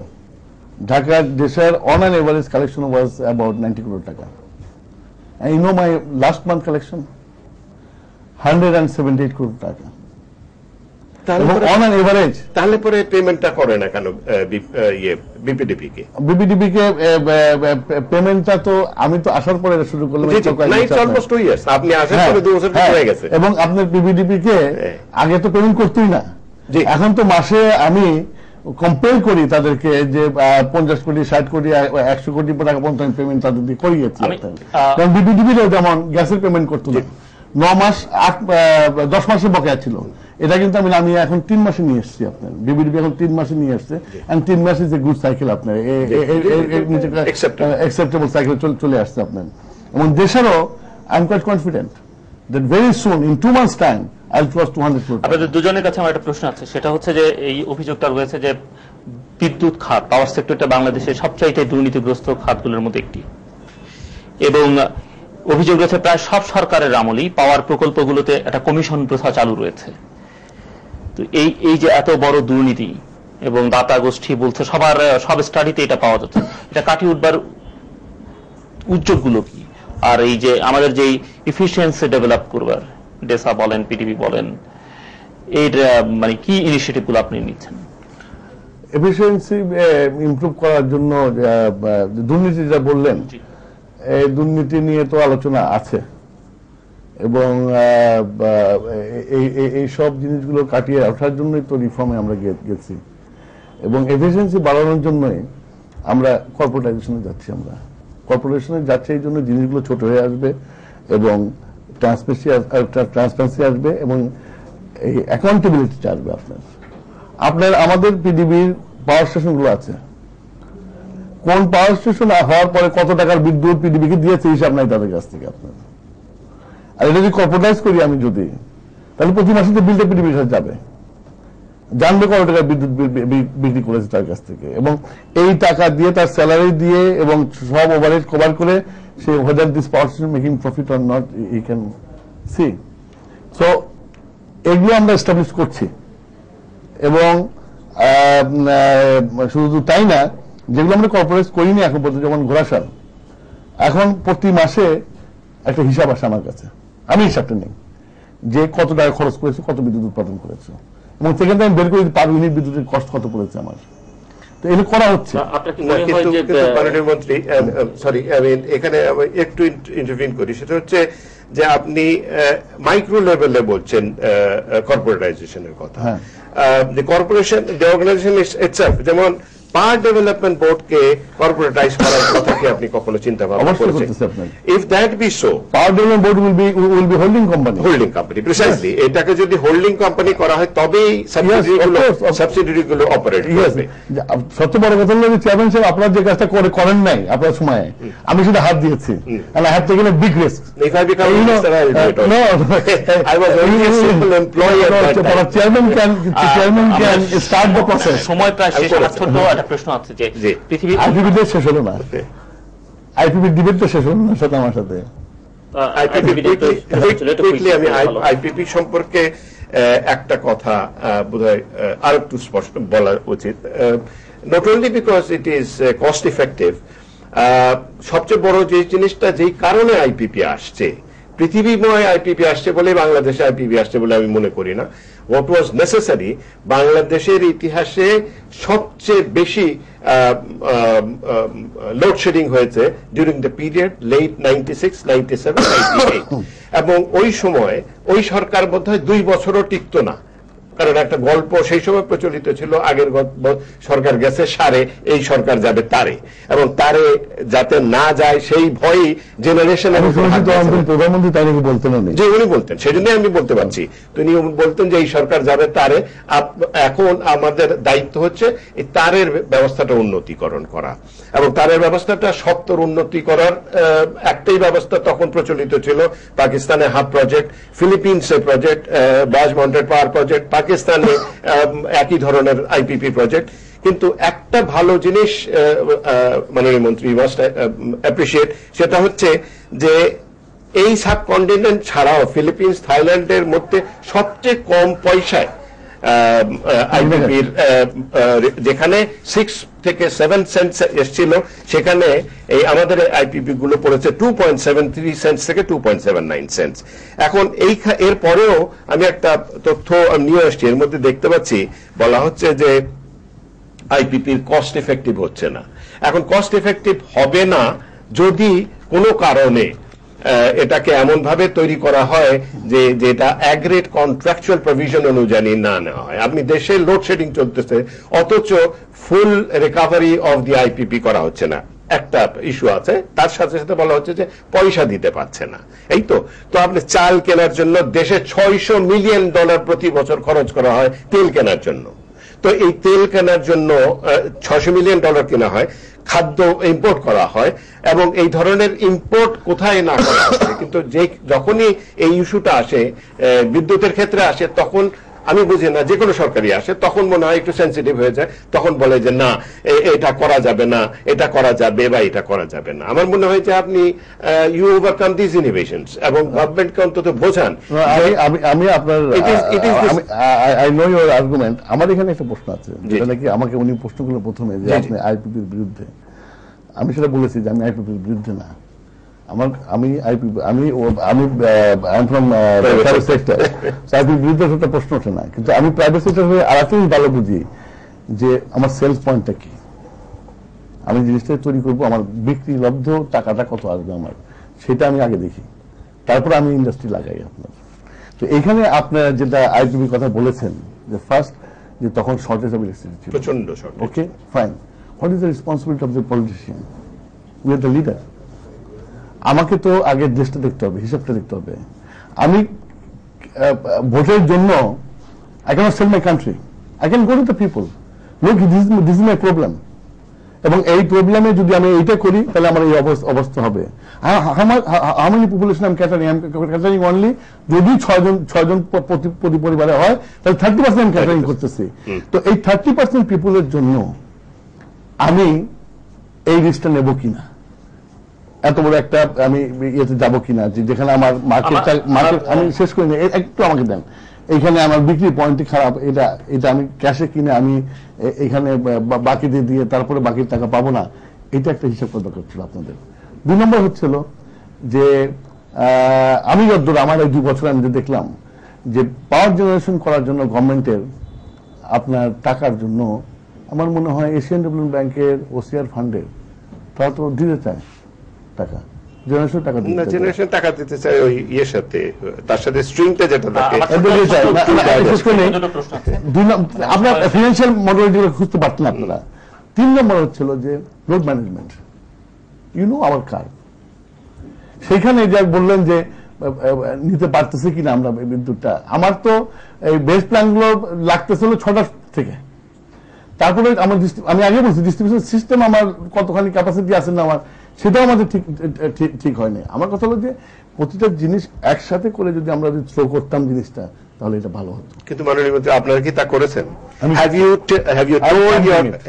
Dhaka Desher on an average collection was about 90 crore taka. And you know my last month collection? 178 crore taka. On an average. তাহলে পরে পেমেন্টটা করে না কেন বিপিডিপি কে? বিপিডিপি কে পেমেন্টটা তো আমি তো আসার পরে শুরু করলাম, অলমোস্ট 2 ইয়ার্স। আপনি আসার পরে 2 বছর হয়ে গেছে। এবং আপনার বিপিডিপি কে আগে তো পেমেন্ট করতেই না, এখন তো মাসে আমি কম্পেয়ার করি তাদেরকে যে 50 কোটি 60 কোটি 100 কোটি টাকা পর্যন্ত পেমেন্ট তাদের দিয়ে করিয়েছি। কারণ বিপিডিবিরও যেমন গ্যাসের পেমেন্ট করতো না, 9 মাস 10 মাসে বকেয়া ছিল, এটা কিন্তু আমি নামিয়ে এখন 3 মাসে নিয়ে এসেছি। আপনার বিপিডিবি এখন 3 মাসে নিয়ে আসছে, এন্ড 3 মাস ইজ এ গুড সাইকেল। আপনার অ্যাকসেপ্টেবল সাইকেল চলে আসছে আপনার। এবং দেশেরও I am quite confident that very soon in 2 months time আপনাদের দুজনের কাছে আমার একটা প্রশ্ন আছে, সেটা হচ্ছে যে এই অভিযোগটা রয়েছে যে বিদ্যুৎ খাত, পাওয়ার সেক্টরটা বাংলাদেশের সবচাইতে দুর্নীতিগ্রস্ত খাতগুলোর মধ্যে একটি, এবং অভিযোগ রয়েছে প্রায় সব সরকারের আমলেই পাওয়ার প্রকল্পগুলোতে একটা কমিশন প্রথা চালু রয়েছে। তো এই যে এত বড় দুর্নীতি, এবং দাতা গোষ্ঠী বলছে সব স্টাডিতে এটা পাওয়া যাচ্ছে, এটা কাটিয়ে উঠবার উদ্যোগগুলো কি? আর এই যে আমাদের যে ইফিসিয়েন্সি ডেভেলপ করবার, ডেসা বলেন, পিডিবি বলেন, এর মানে কি ইনিশিয়েটিভ গুলো আপনি নিচ্ছেন? এফিসিয়েন্সি ইমপ্রুভ করার জন্য দুর্নীতি যা বললেন, এই দুর্নীতি নিয়ে তো আলোচনা আছে, এবং এই সব জিনিসগুলো কাটিয়ে ওঠার জন্যই তো রিফর্মে আমরা গেছি এবং এফিসিয়েন্সি বাড়ানোর জন্যই আমরা কর্পোরেটাইজেশনে যাচ্ছি। আমরা কর্পোরেশনে যাচ্ছি এই জন্য জিনিসগুলো ছোট হয়ে আসবে এবং ট্রান্সপারেন্সি আসবে এবং এই অ্যাকাউন্টেবিলিটি আসবে। আপনার আমাদের পৃথিবীর পাওয়ার স্টেশনগুলো আছে, কোন পাওয়ার স্টেশন হওয়ার পরে কত টাকার বিদ্যুৎ পৃথিবীকে দিয়েছে হিসাব নাই তাদের কাছ থেকে আপনার। আর এটা যদি কর্পোরেটাইজ করি আমি যদি, তাহলে প্রতি মাসে তো বিলটা পৃথিবীর কাছে যাবে, জানবে কত টাকা বিদ্যুৎ বিক্রি করেছে তার কাছ থেকে, এবং এই টাকা দিয়ে তার স্যালারি দিয়ে এবং সব ওভারহেড কভার করে সে whether this power station making profit or not he can see. So এগুলো আমরা এস্টাবলিশ করছি এবং শুধু তাই না, যেগুলো আমরা কর্পোরেট করিনি এখন পর্যন্ত, যেমন ঘোড়াশাল, এখন প্রতি মাসে একটা হিসাব আসে আমার কাছে, আমি হিসাবটা নেই যে কত টাকা খরচ করেছে, কত বিদ্যুৎ উৎপাদন করেছে, এবং সেখান থেকে আমি বের করে পার ইউনিট বিদ্যুতের কষ্ট কত পড়েছে আমার। তো এগুলো করা হচ্ছে। মাননীয় মন্ত্রী, সরি এখানে একটু ইন্টারভিউ করি, সেটা হচ্ছে যে আপনি মাইক্রো লেভেলে বলছেন কর্পোরেটাইজেশনের কথা। the corporation, the organization itself, যেমন পাওয়ার ডেভেলপমেন্ট বোর্ডকে কর্পোরেটাইজ করার কথা কি আপনি কখনো চিন্তা ভাবনা করেছেন? If that be so, power development board will be holding company, precisely. এটাকে যদি হোল্ডিং কোম্পানি করা হয় তবেই সাবসিডিয়ারিগুলো অপারেট করবে। সবচেয়ে বড় কথা হলো চেয়ারম্যান সাহেব আপনার যে কাজটা করেন নাই আপনার সময়ে, আমি সেটা হাত দিয়েছি, and I have taken a big risk. If I become minister, I will do it. No, I was only a simple employee at that time. Chairman can start the process. সময় প্রায় শেষ। ছোট একটা প্রশ্ন আছে যে পৃথিবীর আইপিপি শেষ হলো না, আইপিপি ডিবেট তো শেষ হলো না সাথে আমার সাথে। আমি আইপিপি সম্পর্কে একটা কথা বোধহয় আর একটু স্পষ্ট বলা উচিত। Not only because it is cost effective, সবচেয়ে বড় যে জিনিসটা যেই কারণে আইপিপি আসছে, পৃথিবীময় আইপিপি আসছে বলে বাংলাদেশে আইপিপি আসছে বলে আমি মনে করি না। হোয়াট ওয়াজ নেসেসারি, বাংলাদেশের ইতিহাসে সবচেয়ে বেশি লোডশেডিং হয়েছে ডিউরিং দ্য পিরিয়ড লেট 96, 97, 98, এবং ওই সময় ওই সরকার বোধহয় 2 বছরও টিকতো না, কারণ একটা গল্প সেই সময় প্রচলিত ছিল, আগের সরকার গেছে সারে, এই সরকার যাবে তারে, এবং তারে যাতে না যায় সেই ভয়ই জেনারেশন। প্রধানমন্ত্রী তাই নাকি বলতেন, যে উনি বলতেন, সেই জন্যই আমি বলতে পারছি, তিনি বলতেন যে এই সরকার যাবে তারে। এখন আমাদের দায়িত্ব হচ্ছে এই তারের ব্যবস্থাটা উন্নতিকরণ করা, এবং তারের ব্যবস্থাটা সত্তর উন্নতি করার একটাই ব্যবস্থা তখন প্রচলিত ছিল, পাকিস্তানে হাব প্রজেক্ট, ফিলিপিন্সে প্রজেক্ট, বাজ মাউন্টেড পাওয়ার প্রজেক্ট, পাকিস্তানে একই ধরনের আইপিপি প্রজেক্ট। কিন্তু একটা ভালো জিনিস মাননীয় মন্ত্রী মাস্ট অ্যাপ্রিসিয়েট, সেটা হচ্ছে যে এই সাবকন্টিনেন্ট ছাড়াও ফিলিপিন্স, থাইল্যান্ডের মধ্যে সবচেয়ে কম পয়সায় আইপিপির, যেখানে 6 থেকে 7 সেন্টস এসেছিল, সেখানে এই আমাদের আইপিপি গুলো পড়েছে 2.73 সেন্টস থেকে 2.79 সেন্টস। এখন এর পরেও আমি একটা তথ্য নিয়ে আসছি, এর মধ্যে দেখতে পাচ্ছি বলা হচ্ছে যে আইপিপির কস্ট এফেক্টিভ হচ্ছে না। এখন কস্ট এফেক্টিভ হবে না যদি কোনো কারণে এটাকে এমন ভাবে তৈরি করা হয় যে যেটা অ্যাগ্রেট কন্ট্রাকচুয়াল প্রভিশন অনুযায়ী না নেওয়া হয়। আপনি দেশে লোডশেডিং চলতেছে, অথচ ফুল রিকভারি অফ দি আইপিপি করা হচ্ছে না, একটা ইস্যু আছে। তার সাথে সাথে বলা হচ্ছে যে পয়সা দিতে পারছে না। এই তো আপনি চাল কেনার জন্য দেশে $600 মিলিয়ন প্রতি বছর খরচ করা হয় তেল কেনার জন্য। তো এই তেল কেনার জন্য $600 মিলিয়ন কেনা হয়, খাদ্য ইম্পোর্ট করা হয়, এবং এই ধরনের ইম্পোর্ট কোথায় না করা হচ্ছে। কিন্তু যখনই এই ইস্যুটা আসে, বিদ্যুতের ক্ষেত্রে আসে, তখন আমি বুঝি না, যে কোনো সরকারি আসে তখন মনে হয় একটু সেন্সিটিভ হয়ে যায়, তখন বলে যে না এটা করা যাবে না, এটা করা যাবে বা এটা করা যাবে না। আমার মনে হয় যে আপনি ইউ ওভারকাম দিস ইনোভেশনস এবং গভর্নমেন্টকে অন্তত বোঝান। আমি আপনার আই নো ইউর আর্গুমেন্ট। আমার এখানে একটা প্রশ্ন আছে, যেটা নাকি আমাকে উনি প্রশ্ন করলো প্রথমে, যে আপনি আইপিপির বিরুদ্ধে। আমি সেটা বলেছি যে আমি আইপিপির বিরুদ্ধে না, প্রশ্ন ওঠে না। কিন্তু আমি প্রাইভেট সেক্টর হয়ে আর একটা ভালো বুঝি যে আমার সেলস পয়েন্টটা কি, আমি জিনিসটা তৈরি করবো, আমার বিক্রি লব্ধ টাকাটা কত আসবে আমার, সেটা আমি আগে দেখি। তারপর আমি ইন্ডাস্ট্রি লাগাই আপনার। তো এখানে আপনার যেটা আইপিবি কথা বলেছেন যে ফার্স্ট যে তখন শর্টেজ অফ ইলেকট্রিসিটি ছিল, প্রচন্ড short. Okay fine, what is the responsibility of the politician? We are the leader. আমাকে তো আগে দেশটা দেখতে হবে, হিসাবটা দেখতে হবে। আমি ভোটের জন্য I cannot sell my country. I can go to the people. Look, this is my problem. এবং এই প্রবলেমে যদি আমি এইটা করি তাহলে আমার এই অবস্থা হবে। How many population I'm catering? I'm catering only যদি 6 জন প্রতি পরিবারে হয় তাহলে 30% আমি ক্যাটারিং করতেছি। তো এই 30% পিপলের জন্য আমি এই রিস্কটা নেব কিনা, এত বড় একটা আমি ইয়েতে যাবো কিনা, যেখানে আমার মার্কেট আমি শেষ করি না, একটু আমাকে দেন। এইখানে আমার বিক্রি পয়েন্টই খারাপ, এটা আমি ক্যাশে কিনে আমি এখানে বাকি দিয়ে তারপরে বাকির টাকা পাবো না, এটা একটা হিসাব করা দরকার ছিল আপনাদের। 2 নম্বর হচ্ছিল যে আমি যতদূর আমার এই 2 বছর আমি দেখলাম যে পাওয়ার জেনারেশন করার জন্য গভর্নমেন্টের আপনার টাকার জন্য আমার মনে হয় এশিয়ান ডেভেলপমেন্ট ব্যাংকের ওসিআর ফান্ডের তারা তো দিতে চায় টাকা, জেনারেশন টাকা দিতে চায়, জেনারেশন টাকা দিতে চায় ওই ইয়ের সাথে, তার সাথে স্ট্রিংটা যেটা থাকে আপনার ফিনান্সিয়াল মডেলিটি খুঁজতে পারতেন আপনারা। 3 নম্বর হচ্ছিল যে load management, you know our car, সেখানে যা বললেন যে নিতে পারতেছে কিনা আমরা বিদ্যুৎটা। আমার তো এই বেস প্ল্যান গুলো লাগতেছিল 6টা থেকে, তারপরে আমার আমি আগে বলছি ডিস্ট্রিবিউশন সিস্টেম আমার কতখানি ক্যাপাসিটি আছে না আমার, সেটাও আমাদের ঠিক হয়নি। আমার কথা হলো যে প্রতিটা জিনিস একসাথে করে যদি আমরা থ্রো করতাম জিনিসটা তাহলে এটা ভালো হতো। কিন্তু মাননীয় মন্ত্রী আপনারা কি তা করেছেন?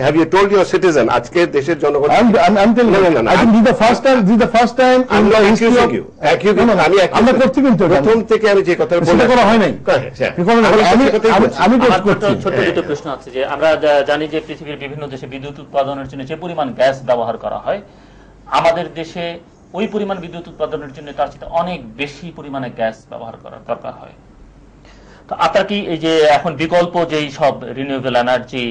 Have you told your citizen আজকে দেশের জনগণ? I'm telling you, I think this is the first time in the history of আমরা করছি, কিন্তু প্রথম থেকে আমি যে কথা সেটা করা হয় নাই। আমি ছোট দুটো প্রশ্ন আছে যে আমরা জানি যে পৃথিবীর বিভিন্ন দেশে বিদ্যুৎ উৎপাদনের জন্য যে পরিমাণ গ্যাস ব্যবহার করা হয়, আমাদের দেশে ওই পরিমাণ বিদ্যুৎ উৎপাদনের জন্য তার সাথে অনেক বেশি পরিমাণে গ্যাস ব্যবহার করার দরকার হয়। তো আপনার কি এই যে এখন বিকল্প যেই সব রিনিউয়েবল এনার্জি,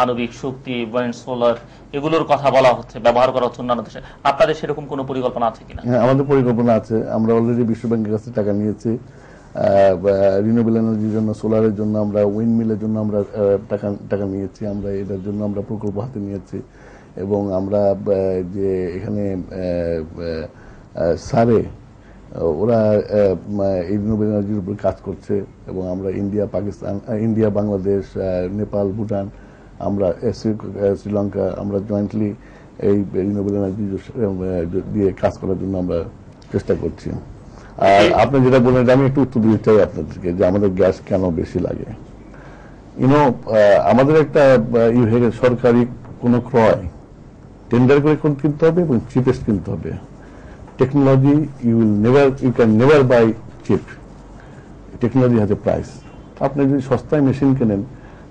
আণবিক শক্তি, উইন্ড, সোলার, এগুলোর কথা বলা হচ্ছে, ব্যবহার করা হচ্ছে অন্যান্য দেশে, আপনাদের সেরকম কোনো পরিকল্পনা আছে কিনা? হ্যাঁ, আমাদের পরিকল্পনা আছে। আমরা অলরেডি বিশ্ব ব্যাংকের কাছে টাকা নিয়েছি রিনিউয়েবল এনার্জির জন্য, সোলারের জন্য, আমরা উইন্ড মিলের জন্য আমরা টাকা নিয়েছি। আমরা এটার জন্য আমরা প্রকল্প হাতে নিয়েছি এবং আমরা যে এখানে সারে ওরা এই রিনিউয়েবল এনার্জির উপর কাজ করছে এবং আমরা ইন্ডিয়া, পাকিস্তান, ইন্ডিয়া, বাংলাদেশ, নেপাল, ভুটান, আমরা শ্রীলঙ্কা, আমরা জয়েন্টলি এই রিনিউয়েবল এনার্জি দিয়ে কাজ করার জন্য আমরা চেষ্টা করছি। আর আপনি যেটা বললেন আমি একটু উত্তর দিতে চাই আপনাদেরকে যে আমাদের গ্যাস কেন বেশি লাগে। আমাদের একটা সরকারি কোনো ক্রয় টেন্ডার করে কিনতে হবে এবং চিপেস্ট কিনতে হবে। Technology you can never buy cheap. Technology has a price. আপনি যদি সস্তায় মেশিন কেনেন,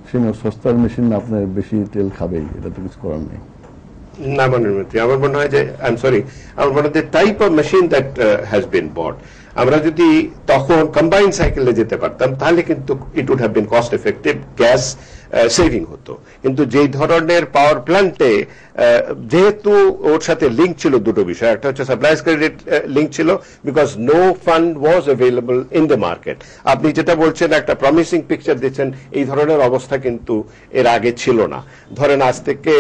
সেই সস্তার মেশিন আপনার বেশি তেল খাবেই, এটা তো কিছু করার নেই। না মাননীয় মন্ত্রী, আমার মনে হয় যে আমার মনে হয় যে type of machine that has been bought, আমরা যদি তখন কম্বাইন সাইকেলে যেতে পারতাম তাহলে কিন্তু it would have been cost effective, gas saving হতো। কিন্তু যেই ধরনের পাওয়ার প্ল্যান্টে যেহেতু ওর সাথে লিঙ্ক ছিল দুটো বিষয়, একটা হচ্ছে সাপ্লাইজ ক্রেডিট লিঙ্ক ছিল because no fund was available in the market. আপনি যেটা বলছেন একটা প্রমিসিং পিকচার দিচ্ছেন, এই ধরনের অবস্থা কিন্তু এর আগে ছিল না। ধরেন আজ থেকে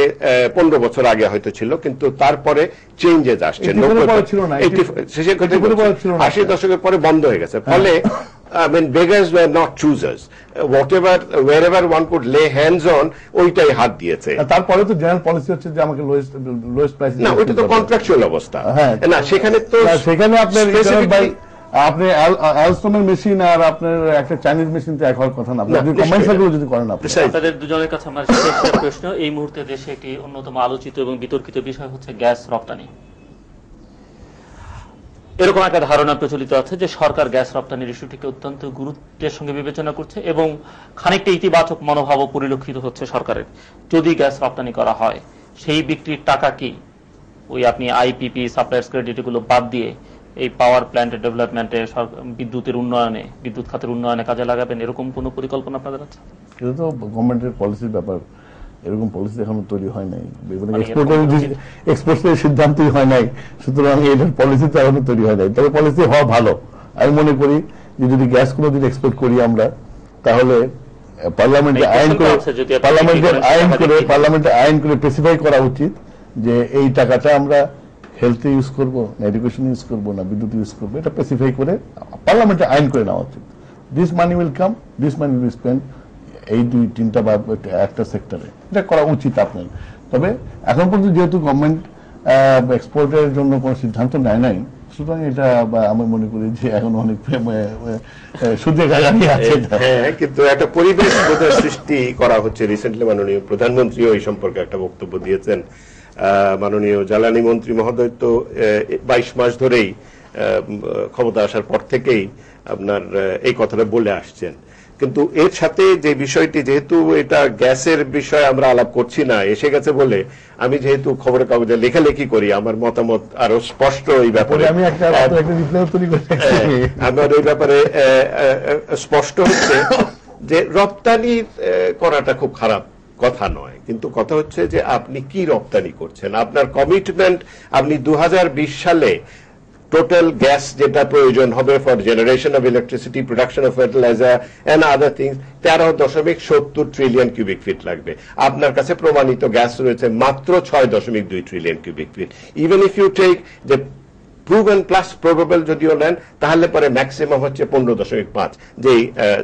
15 বছর আগে হয়তো ছিল, কিন্তু তারপরে চেঞ্জেস আসছে। 80 দশকের পরে বন্ধ হয়ে গেছে। ফলে beggars were not choosers. Wherever one could lay hands on, ওইটাই হাত দিয়েছে। তারপরে তো জেনারেল পলিসি হচ্ছে যে আমাকে লোয়েস্ট প্রাইস। না, ওইটা তো কন্ট্রাকচুয়াল অবস্থা। না, সেখানে আপনার আপনি অ্যালস্টমের মেশিন আর আপনার একটা চাইনিজ মেশিন তো এক হওয়ার কথা না। আপনি কম্বাইন সাইকেল যদি করেন, আপনাদের দুজনের কাছে আমার শেষ প্রশ্ন, এই মুহূর্তে দেশে একটি অন্যতম আলোচিত এবং বিতর্কিত বিষয় হচ্ছে গ্যাস রপ্তানি। এরকম একটা ধারণা প্রচলিত আছে যে সরকার গ্যাস রপ্তানির ইস্যুটিকে অত্যন্ত গুরুত্বের সঙ্গে বিবেচনা করছে এবং খানিকটা ইতিবাচক মনোভাবও পরিলক্ষিত হচ্ছে সরকারের। যদি গ্যাস রপ্তানি করা হয়, সেই বিক্রির টাকা কি ওই আপনি আইপিপি, সাপ্লাইজ ক্রেডিট এগুলো বাদ দিয়ে এই পাওয়ার প্ল্যান্টের ডেভেলপমেন্টে, বিদ্যুতের উন্নয়নে, বিদ্যুৎ খাতের উন্নয়নে কাজে লাগাবেন, এরকম কোনো পরিকল্পনা আপনাদের আছে? এটা তো গভর্নমেন্টের পলিসির ব্যাপার। এরকম পলিসি এখনো তৈরি হয় নাই, এক্সপোর্টের সিদ্ধান্তই হয় নাই, সুতরাং এটার পলিসি তো এখনো তৈরি হয় নাই। তবে পলিসি হওয়া ভালো। আমি মনে করি যে যদি গ্যাস কোনোদিন এক্সপোর্ট করি আমরা, তাহলে পার্লামেন্টে আইন করে স্পেসিফাই করা উচিত যে এই টাকাটা আমরা হেলথে ইউজ করবো না এডুকেশন ইউজ করবো না বিদ্যুৎ ইউজ করবো, এটা স্পেসিফাই করে পার্লামেন্টে আইন করে নেওয়া উচিত। This money will come, this money will spend এই 2-3টা বা একটা সেক্টরে, এটা করা উচিত আপনার। তবে এখন পর্যন্ত যেহেতু গভর্নমেন্ট এক্সপোর্টের জন্য কোনো সিদ্ধান্ত নেয় নাই, সুতরাং এটা আমি মনে করি যে এখন অনেক সুযোগ আছে। হ্যাঁ, কিন্তু একটা পরিবেশ বোধহয় সৃষ্টি করা হচ্ছে। রিসেন্টলি মাননীয় প্রধানমন্ত্রীও এই সম্পর্কে একটা বক্তব্য দিয়েছেন। মাননীয় জ্বালানি মন্ত্রী মহোদয় তো 22 মাস ধরেই ক্ষমতা আসার পর থেকেই আপনার এই কথাটা বলে আসছেন। কিন্তু এর সাথে যে বিষয়টি, যেহেতু এটা গ্যাসের বিষয় আমরা আলাপ করছি না, এসে গেছে বলে আমি যেহেতু খবরের কাগজে লেখালেখি করি, আমার মতামত আরো স্পষ্ট এই ব্যাপারে, আমার এই ব্যাপারে স্পষ্ট হচ্ছে যে রপ্তানি করাটা খুব খারাপ কথা নয়, কিন্তু কথা হচ্ছে যে আপনি কি রপ্তানি করছেন, আপনার কমিটমেন্ট। আপনি 2020 সালে টোটাল গ্যাস যেটা প্রয়োজন হবে for generation of electricity, production of fertiliser and other things 13.70 trillion cubic feet লাগবে। আপনার কাছে প্রমাণিত গ্যাস রয়েছে মাত্র 6.2 trillion cubic feet. Even if you take যে প্রুভেন প্লাস প্রবাবল যদিও নেন, তাহলে পরে ম্যাক্সিমাম হচ্ছে 15.5, যেই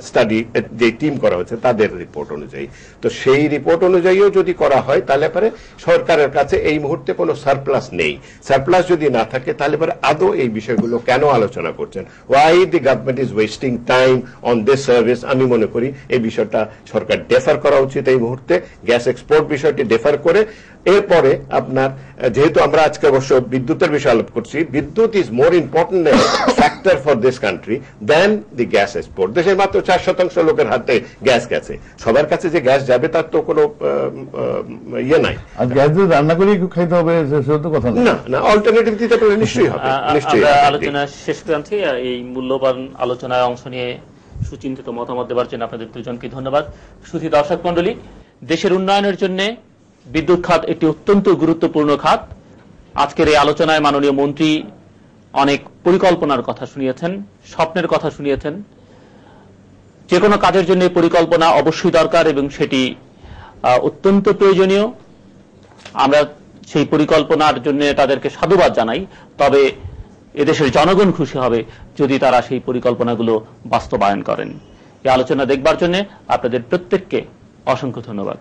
স্টাডি যে টিম করা হচ্ছে তাদের রিপোর্ট অনুযায়ী। তো সেই রিপোর্ট অনুযায়ীও যদি করা হয়, তাহলে পরে সরকারের কাছে এই মুহূর্তে কোনো সারপ্লাস নেই। সারপ্লাস যদি না থাকে, তাহলে পরে আদৌ এই বিষয়গুলো কেন আলোচনা করছেন? Why the government is wasting time on this service? আমি মনে করি এই বিষয়টা সরকার ডেফার করা উচিত এই মুহূর্তে, গ্যাস এক্সপোর্ট বিষয়টি ডেফার করে। এরপরে আপনার, যেহেতু আমরা আজকে অবশ্য বিদ্যুতের বিষয়ে আলাপ করছি, বিদ্যুৎ is more important factor for this country than the gas export. দেশের মাত্র 4% লোকের হাতে গ্যাস গেছে, সবার কাছে যে গ্যাস যাবে তার তো কোনো ইয়ে নাই। আর গ্যাস দিয়ে রান্না করে খাইতে হবে সেটা তো কথা না, না, অল্টারনেটিভ দিতে পারলে নিশ্চয়ই হবে। আমরা আলোচনা শেষ প্রান্তে, এই মূল্যবান আলোচনায় অংশ নিয়ে সুচিন্তিত মতামত দেওয়ার জন্য আপনাদের দুজনকে ধন্যবাদ। সুধী দর্শক মন্ডলী, দেশের উন্নয়নের জন্য বিদ্যুৎ খাত একটি অত্যন্ত গুরুত্বপূর্ণ খাত। আজকের এই আলোচনায় মাননীয় মন্ত্রী অনেক পরিকল্পনার কথা শুনিয়েছেন, স্বপ্নের কথা শুনিয়েছেন। যে কোনো কাজের জন্য পরিকল্পনা অবশ্যই দরকার এবং সেটি অত্যন্ত প্রয়োজনীয়। আমরা সেই পরিকল্পনার জন্য তাদেরকে সাধুবাদ জানাই। তবে এদেশের জনগণ খুশি হবে যদি তারা সেই পরিকল্পনাগুলো বাস্তবায়ন করেন। এই আলোচনা দেখবার জন্য আপনাদের প্রত্যেককে অসংখ্য ধন্যবাদ।